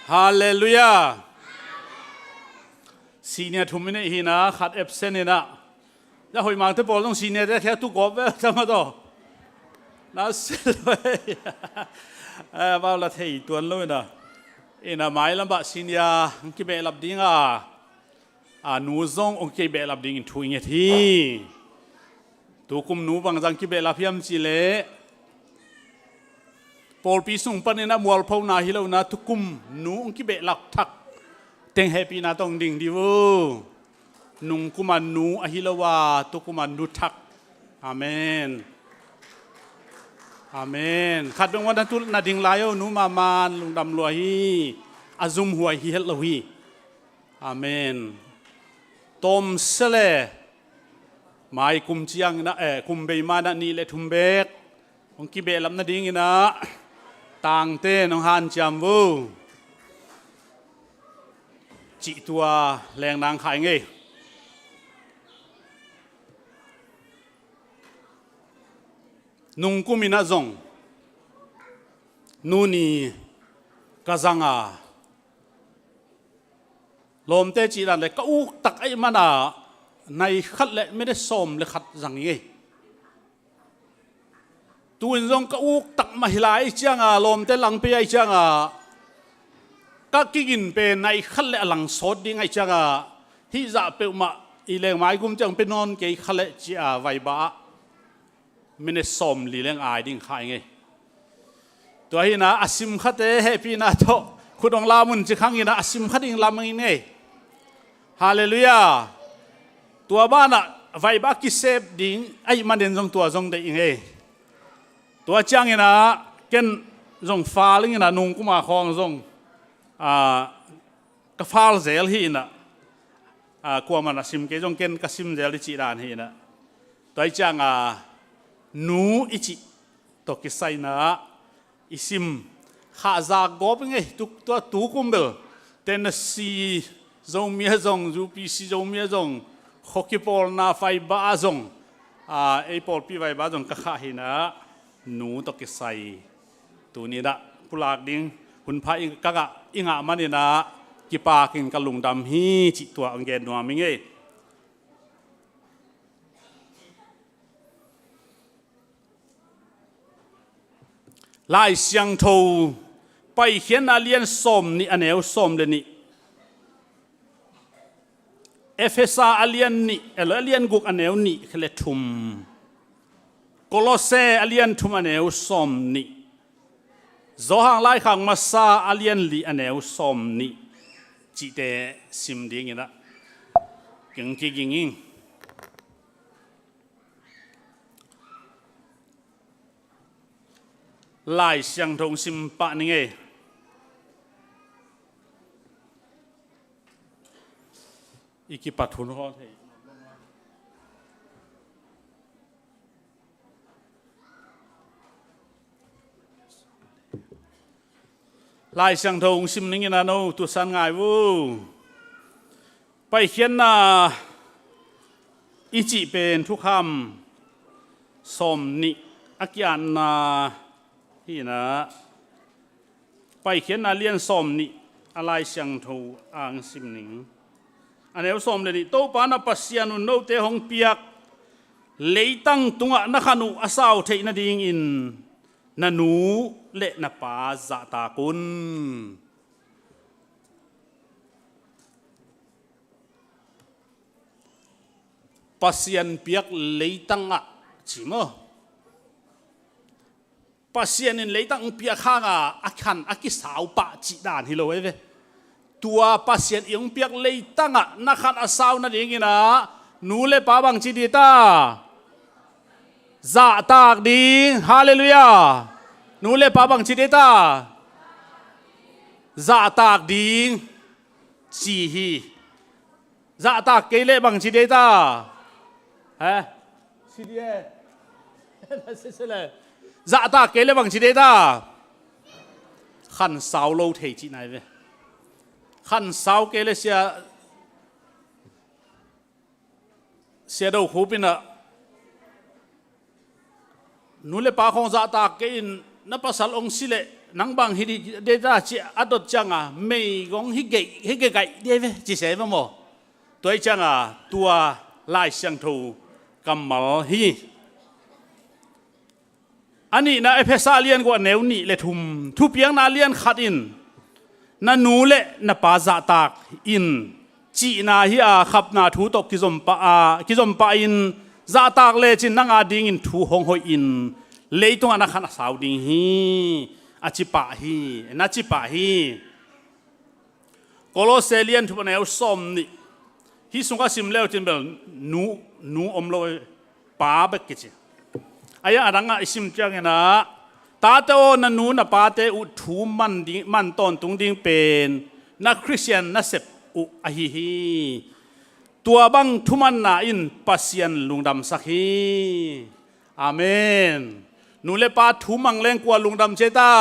Hallelujah senior thumine hina khat absent ina ya hoi mang te pol tong senior te thia tu gop ve chama to na seloi ba la thei tuan loi na ina mai lam ba senior ki be lap dinga nu zong ong ki be lap ding in thuing thi tu kum nu bang jang ki be la phiam chi le pol pi sung panina mual phau na hi lo na tu kum nu ki be lak thak teng happy na tong ding di wo nung kuman nu a hi lo wa tu kuman nu thak amen khat beng wan tu na ding la yo nu ma man lung dam lo hi azum huai hi hel lo hi amen tom sele mai kum chiang na kum be ma na ni le thum bek ong ki be lam na ding ina tang te nong han cham vu chỉ tua leng nang khai nghe nung kumina zong nuni kazanga lom te chỉ là le ka u tak ai mana này khát lệ mới để xôm le khát rằng nghe tuần zong ka u tak ma hilai changa lom te lang pe ai changa các cái gìn pe này khát lệ lang sốt đi ngay changa hi dạ pe ma ileng mai kum chang pe non ke khát lệ chi a vai ba mới để xôm li leng ai ding khai ngheตัวhi na asim khate happy na to khudong lamun chi khang ina asim khating lamang nghe hallelujahตัวบ้านอะไฟบ้ากิเซฟดิ้งไอ้มันเดินจงตัวจงได้ยังไงตัวจ้างเองนะเกิน zong faling na nung kuma khong zong ka fal zel hi na kwa mana sim ke zong ken ka sim zel chi dan hi na toi chang nu ichi to ki sai na isim kha za gop nge tu kumbel ten si zong mia zong zu pi si zong mia zong hoki pol na fai ba zong e pol pi vai ba zong ka kha hi na nu to ki sai tu ni da pulak ding hun pha ing ka inga mani na ki pa kin ka lung dam hi chi tua ang gen no mi nge lai xiang thou pai hian a lian som ni aneu som le ni Efesa alian ni alian guk aneu ni khle thum Kolose alian thum aneu som ni Zohang lai khang masa alian li aneu som ni chi te sim ding ina king ki ging lai xiang thong sim pa ni nge iki pathun ho thei lai xiang thong sim ning ina no tu san ngai vu pai hian na ichi pen thu kham som ni akyan na hi na pai hian na lian som ni alai xiang tho ang sim ning aneu som le ni to pa na pasian un no te hong piak leitang tunga na khanu asau theina ding in na nu le na pa za ta kun pasian piak leitang a chimo pasian in leitang piak khanga akhan akisau pa chi dan hi lo ve tua pasien iong piak leitanga na khan asaw na ding ina nu le pa bang chi di ta za tak ding hallelujah nu le pa bang chi di ta za tak ding chi hi za tak ke le bang chi di ta ha chi di za tak ke le bang chi di ta khan saw lo thei chi nai ve khăn sao kê lê xe đầu khu bên ạ nụ lê pa không dạ ta kê in na pasal ông xí lệ nắng bằng hi đi đê ra chị adot chăng mày gong hi gậy đê về chỉ xe mà mò tôi chăng tua lại sang thù cầm mal hi anh ấy na Efesa liên của nếu nị lệ thum thu piang na liên khát in na nu le na pa za tak in chi na hi khap na thu tok ki zom pa in za tak le chin na nga ding in thu hong hoi in leitung ana khana sau ding hi achi pa hi na chi pa hi Colosalian thu na som ni hi sunga sim leo tin bel nu om lo pa ba ki chi aya aranga isim chang na ta te o na nu na pa te u thu man ton tung ding pen na Christian na sep u a hi tua bang thuman na in pasian lungdam sakhi amen nu le pa thu mang leng kwa lungdam cheta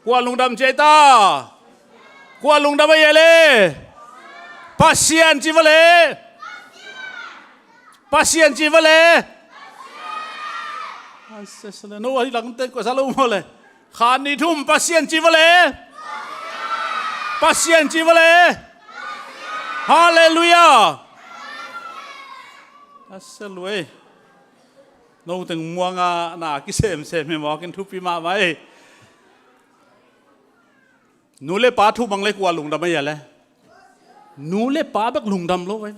kwa lungdam ye le pasian chi vale no ai lang te ko salo mo le khan ni thum pasien chi vale hallelujah asalwe no teng muanga na ki sem me mo kin thu pi ma mai nu le pa thu bang le kwa lung dam ya le nu le pa bak lung dam lo vai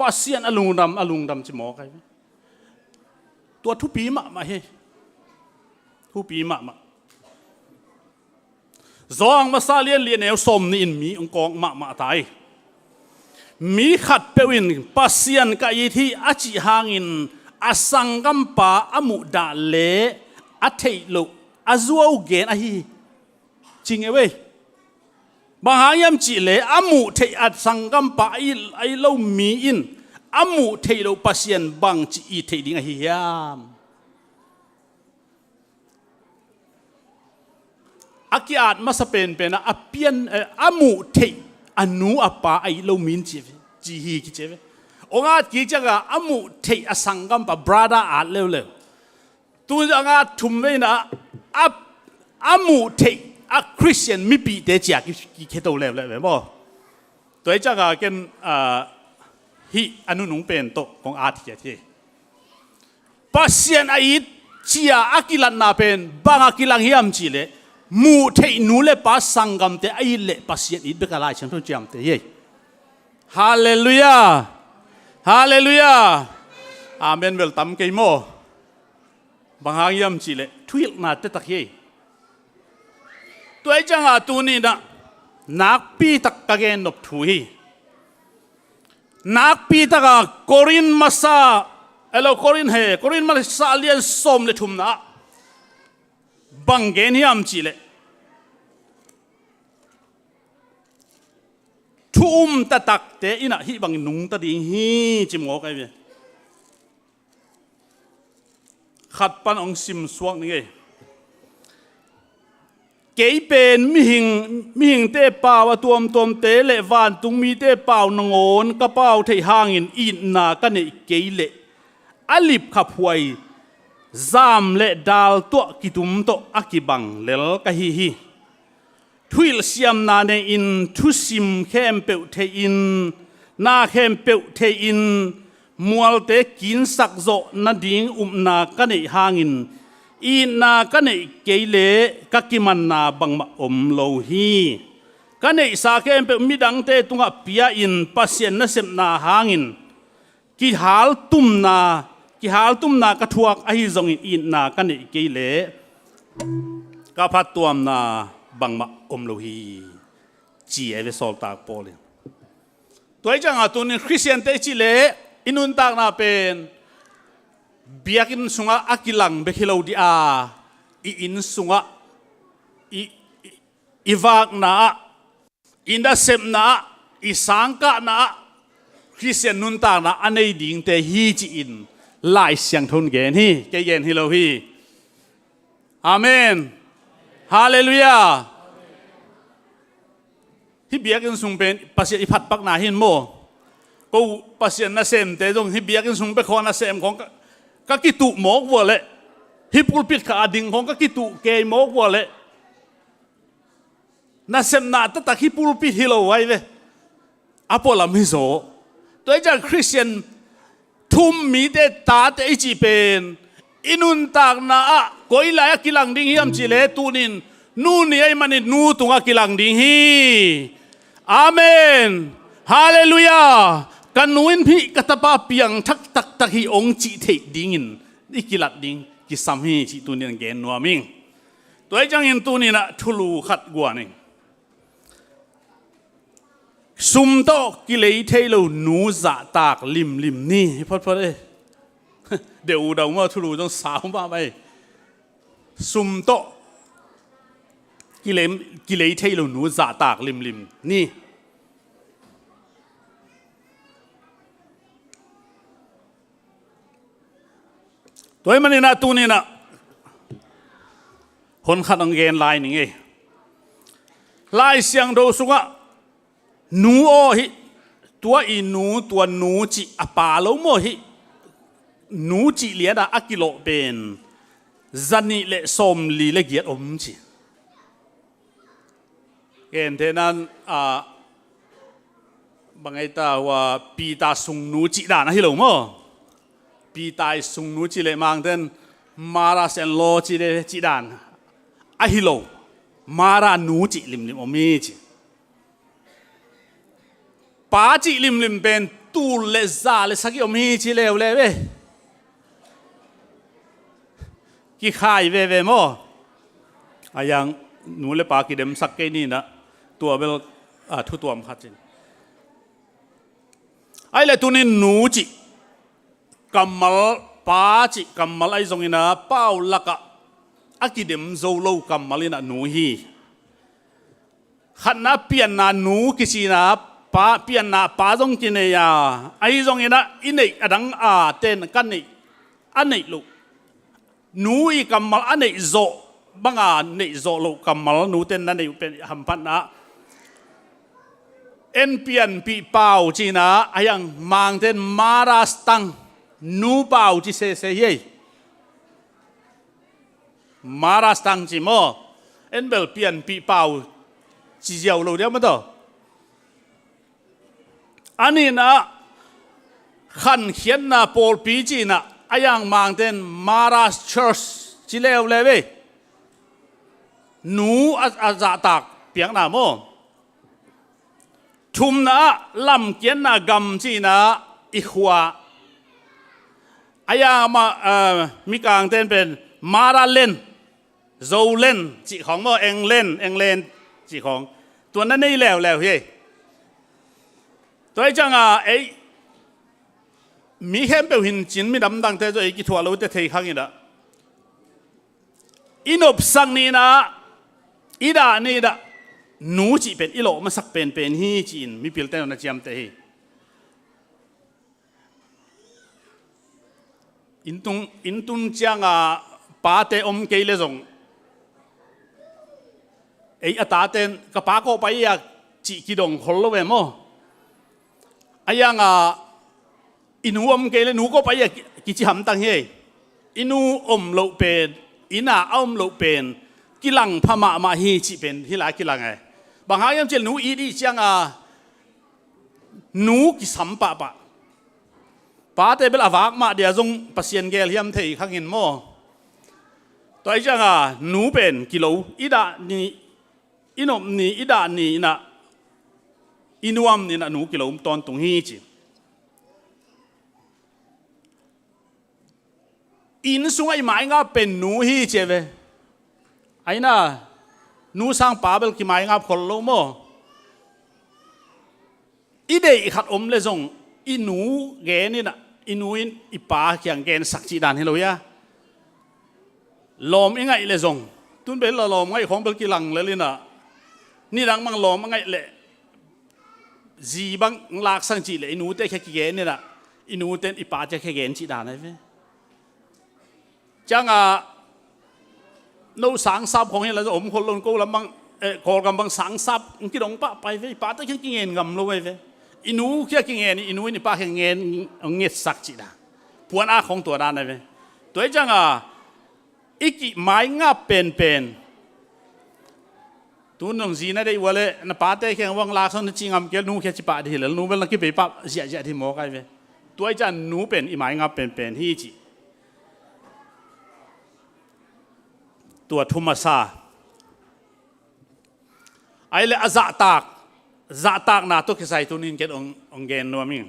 pasien alung dam chi mo kaiตัวทุปีมาเฮทุปีมาซองมาซาเลียนเลียนแนวสมนี่อินมีองกองมาตายมีขัดเปวินปัสยันกายที่อาจิหางินอสังกัมปาอมุดาเลอเทลุ อาซัวเกนอะฮีจริงเว้ยบางยามจีเลอามูเทอัดสังกัมปะไอเรามีอินอามูเทเราปัสยันบางจีอีเทดิ้งอะฮียามอากิอาดมาสเปนเป็นอาเปียนอามูเทอนูอาปาไอเรามีนจีฮีกิเจเวองอากิจังอามูเทอสังกัมปะบราดาอาดเร็วตัวจังอาทุ่มเวนะอามูเทอาคริสเตียนมีปีเตจิอากิเคโตเร็วบ่ตัวจังอาเกนฮีอนุนุงเป็นโตของอาทิเจปัสยันไอจีอากิลันนาเป็นบางอากิลังฮิอัมจีเลมูเทนูเลปัสสังกัมเตไอเลปัสยันอิดเบกอะไรฉันต้องจำเตยฮาเลลูยาฮาเลลูยาอาเมนเวลตัมเกยโมบางอย่างยามจีเลทวิลนาเตตักเยตัวจังอาตูนี่นะนักปีตักกะเกนนบถุยนักปีตักกอรินมาซาเอโลกอรินมาซาเลียนสมเลทุมนะบังเกนยามจีเลทุ่มตะตักเตอินะฮิบังนุงตะดิงฮีจิมโอไกเวขัดปันองซิมสวงนี่ไงเกยเป็นมิหิงเตะเปล่าตัวมเตะเละวานตุงมีเตะเปล่านงอนกระเป๋าไทยห่างอินนากันเนเกยเละอลิบขับหวยซามเละดาลตัวกิตุมโตอากิบังเลลกะฮีทุยเสียมนาเนอินทุสิมเข้มเปิวเทอินนาเข้มเปิวเทอินมัวเตกินสักโจนาดิ่งนากันเนหางินอีนากันเนเกยเลกักิมันนาบังมาอมโลฮีกันเนสาเข้มเปิวมิดังเตตุงะเปียอินปัสเซนนเซมนาหางินกิฮาลตุมนากระทวกไอซงอินนากันเนเกยเลกับพัดตัวมนาบังมาอมโลฮีจีเอเวสอลตากโปเลตัวจังอาตุนิคริสเตียนเตจิเลอินุนตากนาเป็นเบียกินสุงะอากิลังเบคิโลดีอาอินสุงะอีวากนาอินดาเซมนาอีสังกะนาคริสเตียนนุนตากนาอันในดิ่งเตฮีจีอินไล่เสียงทนเกนฮีเกเกนฮิโลฮีอาเมนฮาเลลูยาฮิเบียกันสุงเป็นปัสยาอิพัดปักนาหินโมก็ปัสยานาเซมแต่ตรงฮิเบียกันสุงเป็นคนนาเซมของก็กิตุหมอกวัวเลยฮิปุลปิดขาดิ่งของก็กิตุเกยหมอกวัวเลยนาเซมนาตักฮิปุลปิดฮิโลไว้เลยอพอลามิโซตัวจากคริสเตียนทุ่มมีเดตาเตอิจิเป็นอินุนตากนาก็อิลายกิลังดิ่งฮิอัมจิเลตูนินนูนี่ไอ้มันนูตุงกิลังดิ่งฮีอาเมนฮาเลลูยากันนูอินพี่กัตปาเปียงทักฮีองจิเทดิ่งินนี่กิลัดดิ่งกิสัมฮีจิตูนินเกนนัวมิงตัวไอ้จังอินตูนินะทุลูขัดกว่านี่ซุมโตกิเลเทโลนูจะตากลิมนี่พอดเลยเดี๋ยวเราเมื่อทุลูต้องสาวมาไปซุมโตกิเลเทโลนูจะตากลิมนี่ตัวมันนี่นะตัวนี้นะคนขัดอังเกนลายนี่ไงลายเสียงดูสุกะนูโอฮิตัวอีนูตัวนูจิอปาโลโมฮินูจิเลียดาอักิโลเป็นจันนี่เลสมลีเลเกียอมจิเห็นเท่นั้นบางไอ้ตาว่าปีตาสุงนูจิดานะฮิโลโมปีตาสุงนูจิเลมังเต้นมาราเซนโลจิเลจิดานอะฮิโลมารานูจิลิมอมีจิปาจิลิมเป็นตูเลซาเลสักอมีจิเลวเลเวกิขายเวโมอายังนูเลปากิเดมสักเกนี่นะตัวเบลทุตัวมขัดจินไอ้เลตัวนี้นูจิกัมมัลปาจิกัมมัลไอ้ตรงนี้นะเป้าลักะ อากิเดมโซโลกัมมาลินะหนูฮีขันนับเปลี่ยนนาหนูกิสินาป้าเปลี่ยนนาป้าจงกินเนียไอ้จงเนะอินเอกอดังเต้นกันนี่อันนี้ลูกหนูอีกัมมาอันนี้โซบังนี่โซลูกกัมมาหนูเต้นนั่นนี่เป็นหัมพันนะเอ็นเปลี่ยนปีเป่าจีนะไอ้ยังมังเต้นมาราสตังหนูเป่าจีเสียมาราสตังจีโมเอ็นเบลเปลี่ยนปีเป่าจีเจียวลูกเดียวมั้งต่ออันนี้นะขันเขียนนะโพลปีจีนะไอ้ยังมังเต้นมาราสเชิร์ชจีเลวเลยเว้หนูอาจจะตักเปียงนาโมชุมนะลำเกียนนะกำจีนะอีขวาไอ้ยังมามีการเต้นเป็นมาราเล่นโซเล่นจีของโมเองเล่นจีของตัวนั้นนี่แล้วเฮ้ยตัวไอ้จังไอ้มีแค่เปหินจินมีดำดังแต่ตัวไอ้กิทัวเราจะเทข้างนี้ละอินบสังนี้นะอีด่านี่ด่าหนูจีเป็นอีโลมาสักเป็นฮีจีนมีเปลี่ยนแต่หน้าเจียมแต่อินตุนจังป้าเตอมเกลซงไอ้อัตาเตนกับป้าก็ไปจีกิดงคนละเวมไอ้ยังอินูอมเกลหนูก็ไปกิจิหำตังเฮอินูอมโลเป็นอินาอมโลเป็นกิลังพม่ามาฮีจีเป็นที่หลายกิลังไงบางครั้งยังเจอหนูอีดีจังหนูกิสัมปะป้าเตเบลอาวากมาเดียจงปัสยันเกลียมเทข้างเงินโมตัวไอ้จังหนูเป็นกิโลอีดานี่อินอมนี่อีดานี่นะอินวมนี่นะหนูกิโลตอนตรงฮีจีอินสุงไอ้หมายงาเป็นหนูฮีเจเวไอ้น่ะหนูสร้างป่าเบลกี่หมายงาคนโลโมอีเดย์ขัดอมเลยส่งอีหนูแกนี่นะอีหนูอีป่าเขียงแกนสักจีดานให้เรายะลมยังไงเลยส่งตุนเป็นลมไงของเบลกี่หลังเลยนะนี่ดังมังลมไงเลยจีบังลากสังจีเลยอีหนูเตะแค่กี่แกนนี่นะอีหนูเต้นอีป่าจะแค่แกนจีดานเลยจังโน้สังซับของเฮลันอมคนลงกูลำบังขอกำบังสังซับกิดองป้าไปเว้ยป้าต้องกินเงินกำลงเว้ยอินูแค่กินเงินอินูนี่ป้าแค่เงินเงินสักจีดาพวนอาของตัวด้านเลยเว้ยตัวจังอีกไม้งาเป็นตัวน้องจีน่าได้ว่าเลยน่ะป้าแต่แค่วังลาเขาเนี่ยจริงๆแกนูแค่จีป้าดีเลยนูเป็นลักกี้ไปป้าเสียที่หมอกันเว้ยตัวจังนูเป็นอีไม้งาเป็นที่จีตัวทุมาซาไอ้เละจะตากนาตุกใส่ตัวนี้เกิดองเกนนัวมิง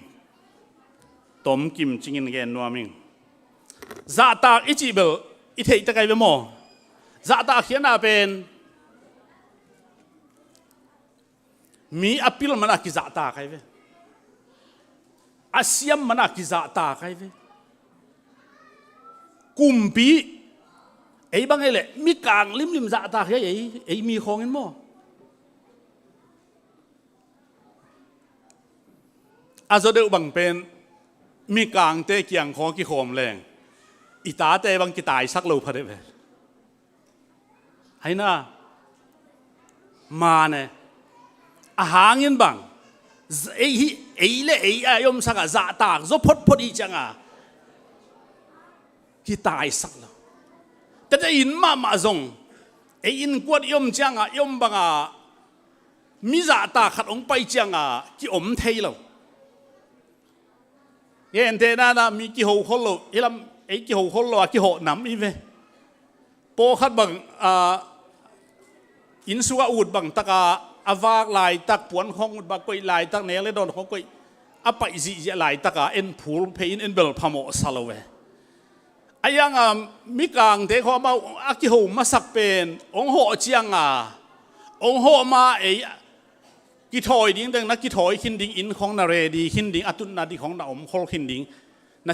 ต้มกิมจิงเกนนัวมิงจะตากอิจิเบลอิเทตะไกเบโมจะตากเขียนนาเป็นมีอภิลมันอากิจะตากใครเวอาเซียมมันอากิจะตากใครเวกุมปีไอ้บางไอ้เลยมีกลางลิมจะตากไอ้มีของเงินโมอาจจะเดือบางเป็นมีกลางเตะเกียงของกี่โคมแรงอีตาเตะบางกี่ตายสักโลพอดีเลยให้น่ามาเนี่ยอาหารเงินบางไอ้เล่ไอ้ยมสักจะตากจะพดอีจังกี่ตายสักโลแต่จะอินมาจงไอ้อินกวดยมจังยมบังมิจะตาขัดองไปจังกี่อมเทยเราเห็นเทน่ามีกี่หัวคนเราไอ้กี่หัวคนเรากี่หัวน้ำอีเวโปขัดบังอินสุกอูดบังตะกาอาวากลายตักปวนห้องบักกุยลายตักเนรเลยโดนห้องกุยอไปจีลายตะกาเอ็นพูลเพย์เอ็นเบลพามอซาลเวไอ้ยังมีกลางเด็กเขามาอากิโหมาสักเป็นองโหเจียงองโหมาไอ้กิถอยดิ้งดังนักกิถอยขินดิ้งอินของนาเรดีขินดิ้งอัตุนาดีของนาอมโคลขินดิ้งนั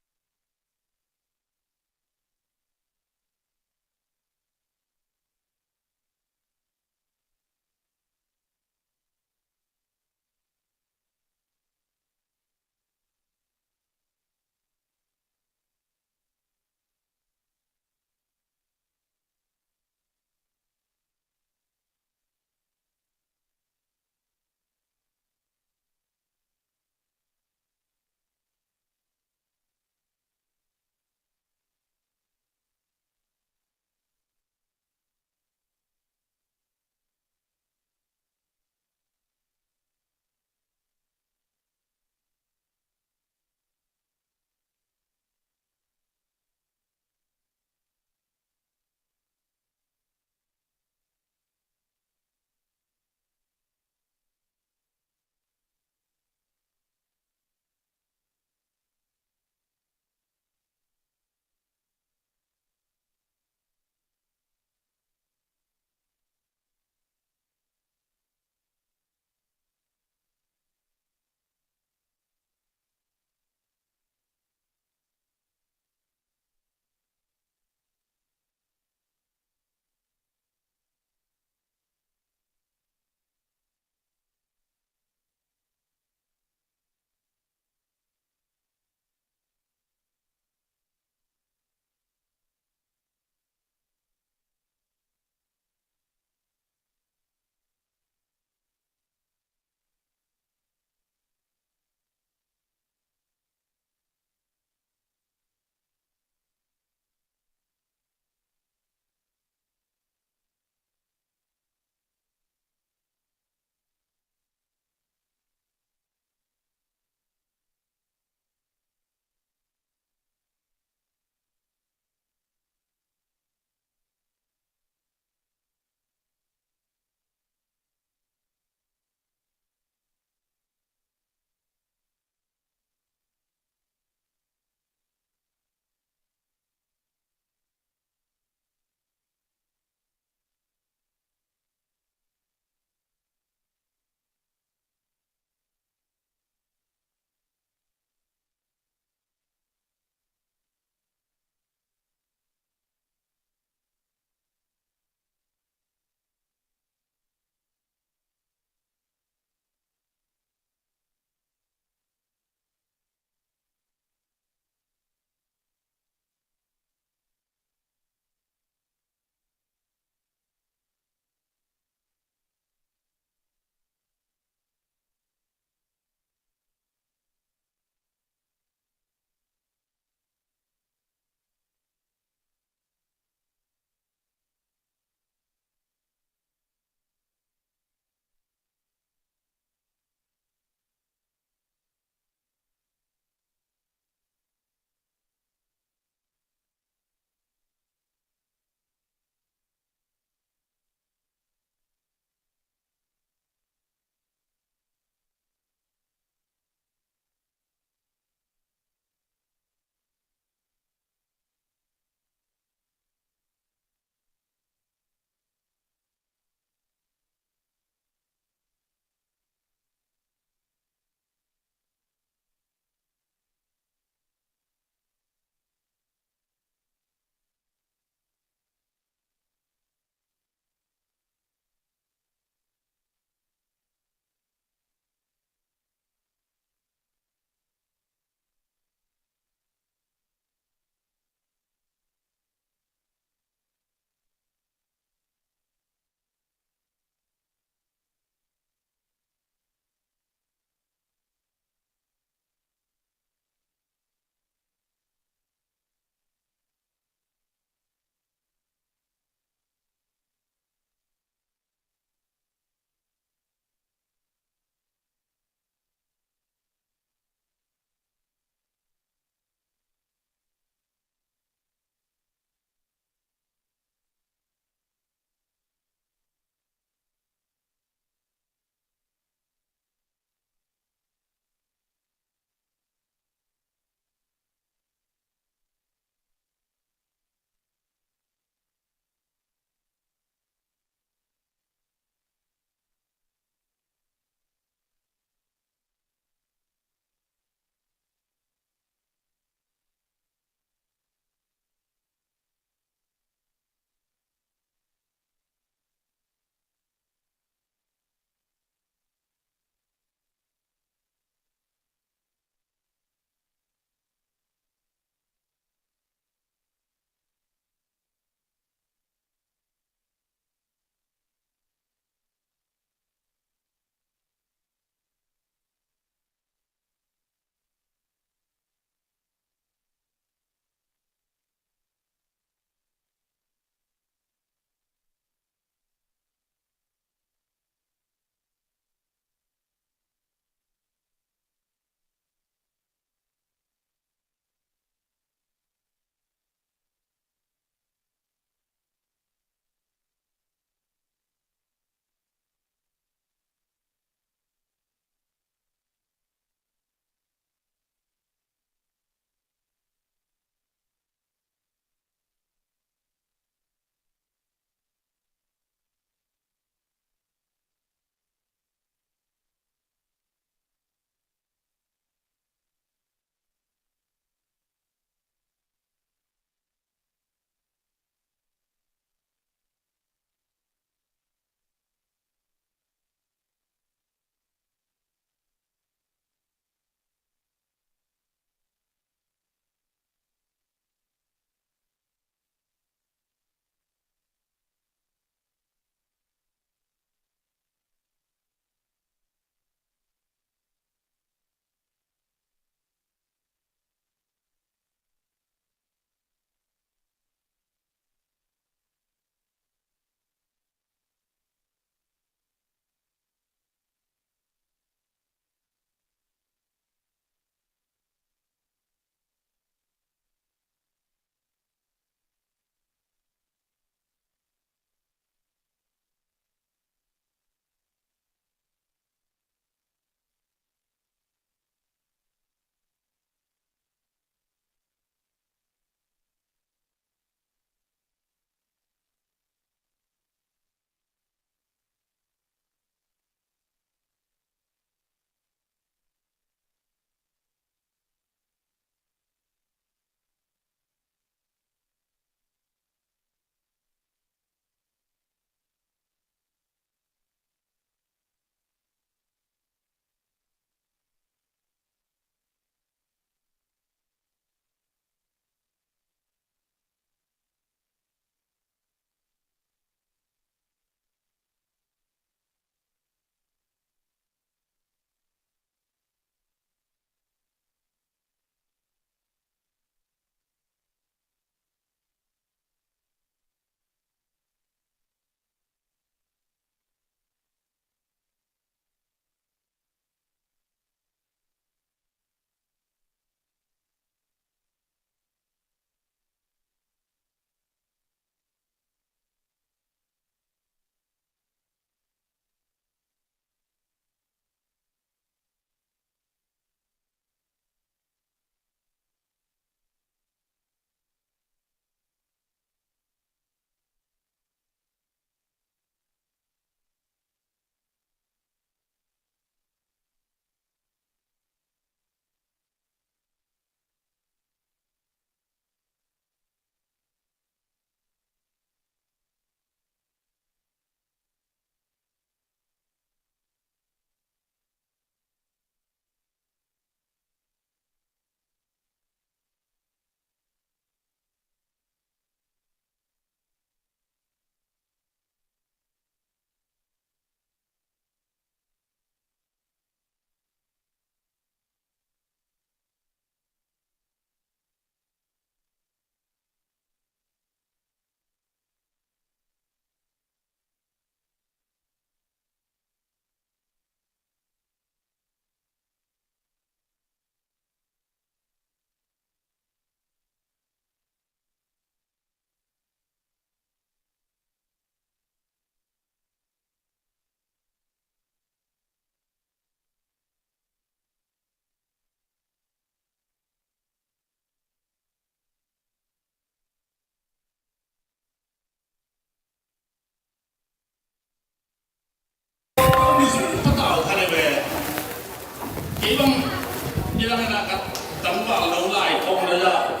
ilang anak tambah laulai kong nila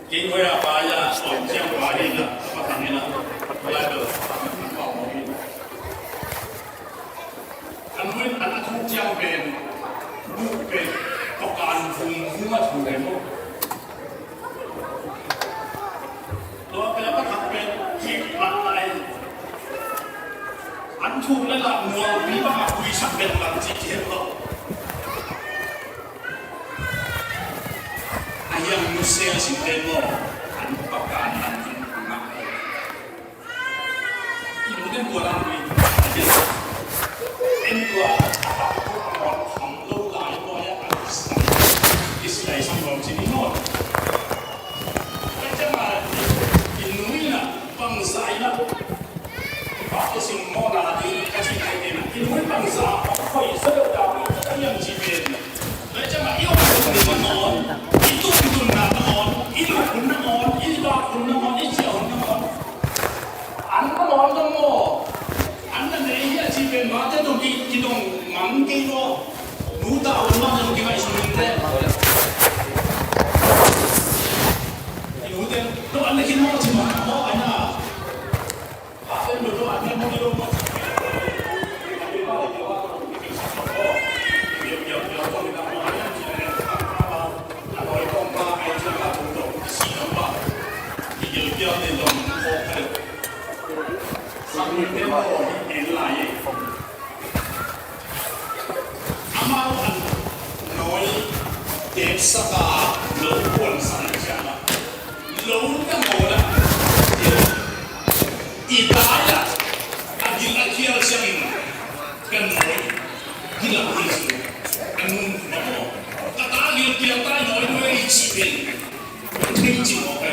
kaya kaya siyang kaya na matangina kaya do anuin anak kong siyang ben bukan tokaan humat bukan mo lo kenapa kapen hikmat lain antu nila mual biba aku sampai lang cikir lo ayang musel si demo an pakanan anak ibu dan dua lagi en dua orang hamlo lai boya istilai sambal sini non macam inuina bangsa ina apa sih mau nanti kasih kaitan inuina bangsa apa itu dah yang cipin macam iyo di mana itu naon, itu naon, itu naon, itu naon. Anda naon dong, anda ni ya cipen mata dong kita mangkei lo, muda orang dong kita isu ini. Lo anda kita mau cuma mau anda, apa yang lo anda mau di rumah. Amalan noi saka lo pun sanjana lo kan bola idaya adil akhir siang kan noi gila itu kan no kata adil tiang tai noi noi cipin tinggi oke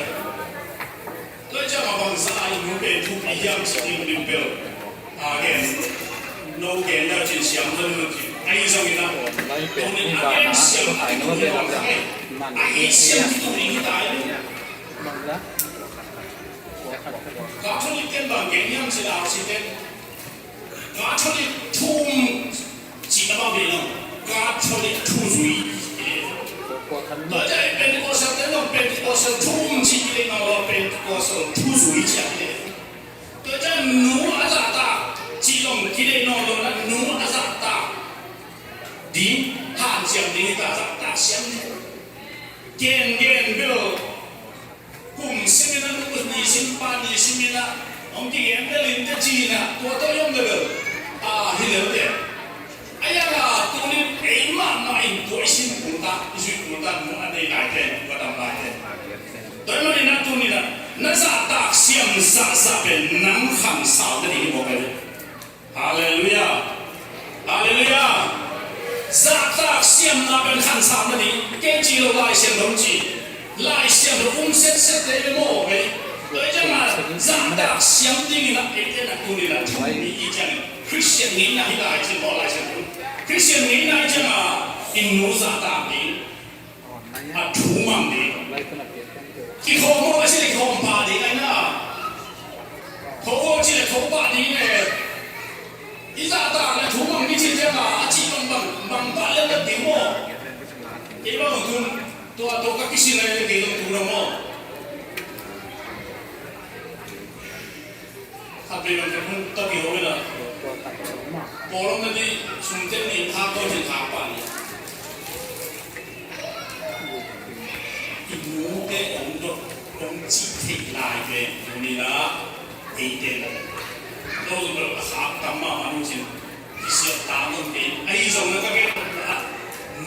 lo jangan bangsa ini betul yang sedang dimpel again no gender jenis yang tertentu ai trong cái nào tôi nên ai xem cái tôi nên làm cái ai xem cái tôi nên cái cả cho đi cái bằng cái nhang chỉ là chỉ cái cả cho đi thum chỉ là bao nhiêu cả cho đi thu suy ở đây bên có sao tới nó bên có sao thum chỉ cái nào bên có sao thu suy chỉ cái ở đây nụ ở đây ta chỉ làm cái nào đó là nụ ở đây ta đi hạn xem đi ta xem gen biểu cùng xem nó cũng đi xem pan đi xem na ông kia em cái linh cái gì na tôi dùng được hiểu được ai là tôi nên ấy mà anh tôi xin cũng ta muốn anh đây lại thế và làm lại thế tôi mà nên tôi nên nó giả ta xem giả bên nắng khăn sao cái gì một cái hallelujah hallelujah giả ta xem na bên khăn sao cái gì cái gì lo lại xem đồng chí lại xem được xét đấy mồ cái đấy chứ mà giả ta xem đi là cái là tôi nên là thông ý chẳng Christian nghĩ này lại chứ bỏ lại xem Christian nghĩ này chứ mà in nô giả ta đi thủ mang đi cái khổ mồ cái gì khổ bà đi cái nào khổ chỉ là khổ bà đi này cái giả ta là thủ mang đi chứ mà chỉ bằng bà lên là tiếng mồ cái bao nhiêu tôi các cái gì này thì tôi đâu mồ tapi orang tu tahu orang lah orang nanti suntik ni tak tahu je apa ni ibu ke orang cipta lagi ke dunia ini kalau berhak tamma manusia siap tamu ni ai zaman nak ke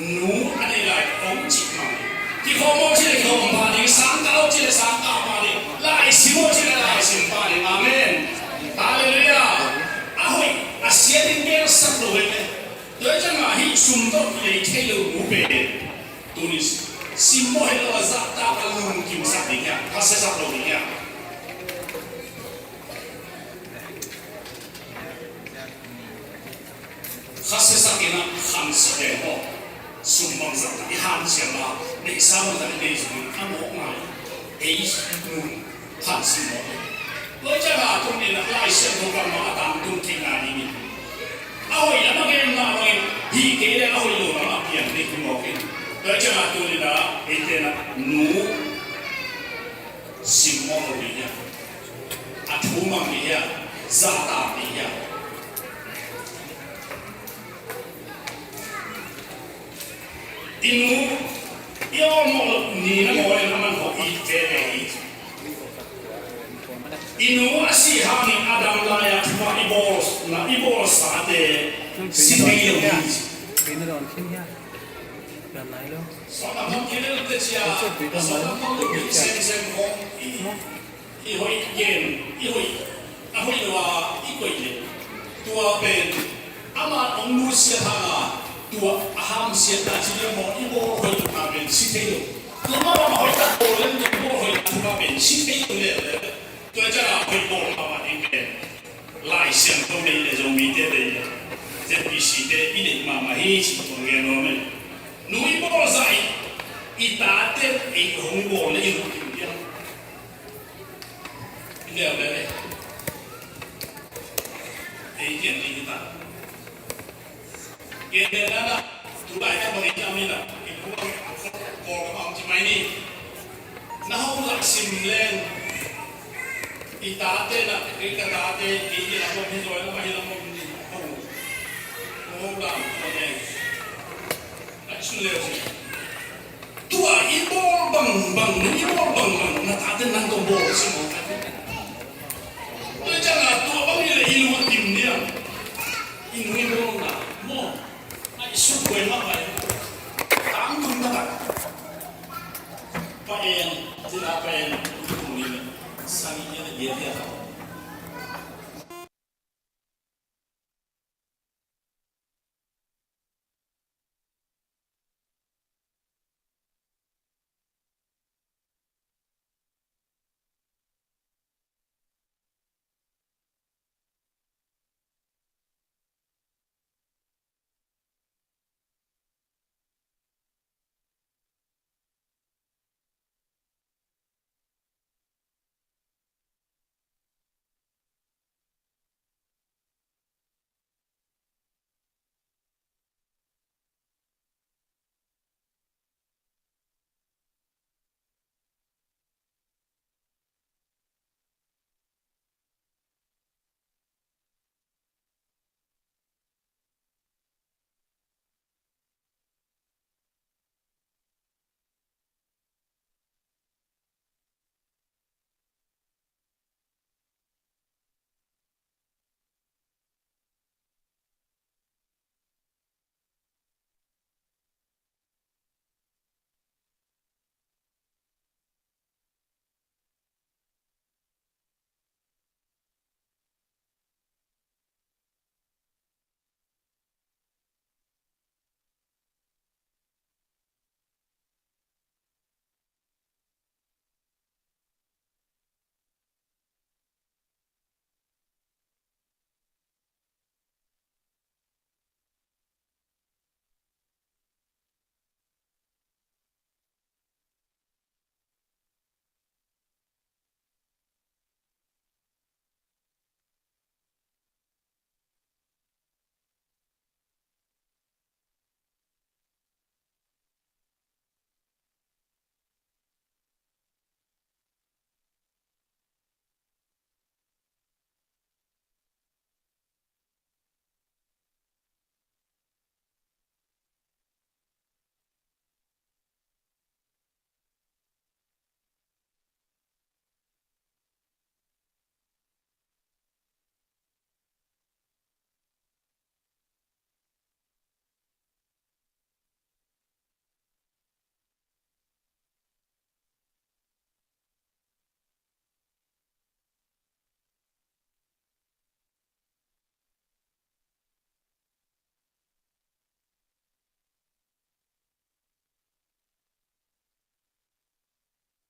nu ada lagi orang ciptaที่เขามองที่เขามองผ่านที่สังเกตที่สังเกตผ่านที่ไล่สิโมที่ไล่สิผ่านที่อาเมนฮาเลลูยาอาหุยอาเซียนเดียร์สักเลยโดยจังหวะที่สุนทรเลยเทลูมุเบตัวนี้สิโมเฮลวาซัตตากันลุงกิมสักเนี่ยเขาเสียสักเลยเนี่ยเขาเสียสักเนี่ยขันสิเดโมสุมังสักที่หันเสียมาในสามวันในสุดทั้งหมดไงไอ้นุ่มหันสิโมเลยจะมาตรงนี้นะไล่เสียงของเรามาตามตรงที่งานนี้ ahoy la magen na ahoy hi ke le ahoy lo na pian ni ku mo ke to cha ma tu ni da etena nu simmo ri ya atuma mi ya zata mi ya inu yo mo ni na mo le na man ho i te e inu asi ha ni adam la ya tuma ibos na ibos sa te si te yo ni Ini ron sini ya. Dan naik lo. so na mo ke le te chia so na mo lo ki sen sen ko i hoi yen i hoi a hoi wa i ko ye tua ben ama ong nu sia ha tua aham sia ta chi mo i mo hoi tu ma ben si te yo lo ma ma hoi ta ko le ni mo hoi tu ma ben si te yo le tua cha hoi bo ma ma ni ben lai xian to me le zo mi te de te pi si te i de ma ma hi si to ge no me nu i bo zai i ta te i hong bo le i ru ki ya le le le e yen ni ta ke de na na tu ba ya mo ni ta mi na i ko ko ma ti mai ni na ho la sim len itate na ke ka te ke ke la mo ni zo na mai la mo ni ho la ko ne na su le si tua i bo bang bang ni bo bang bang na ta te nang ko bo si mo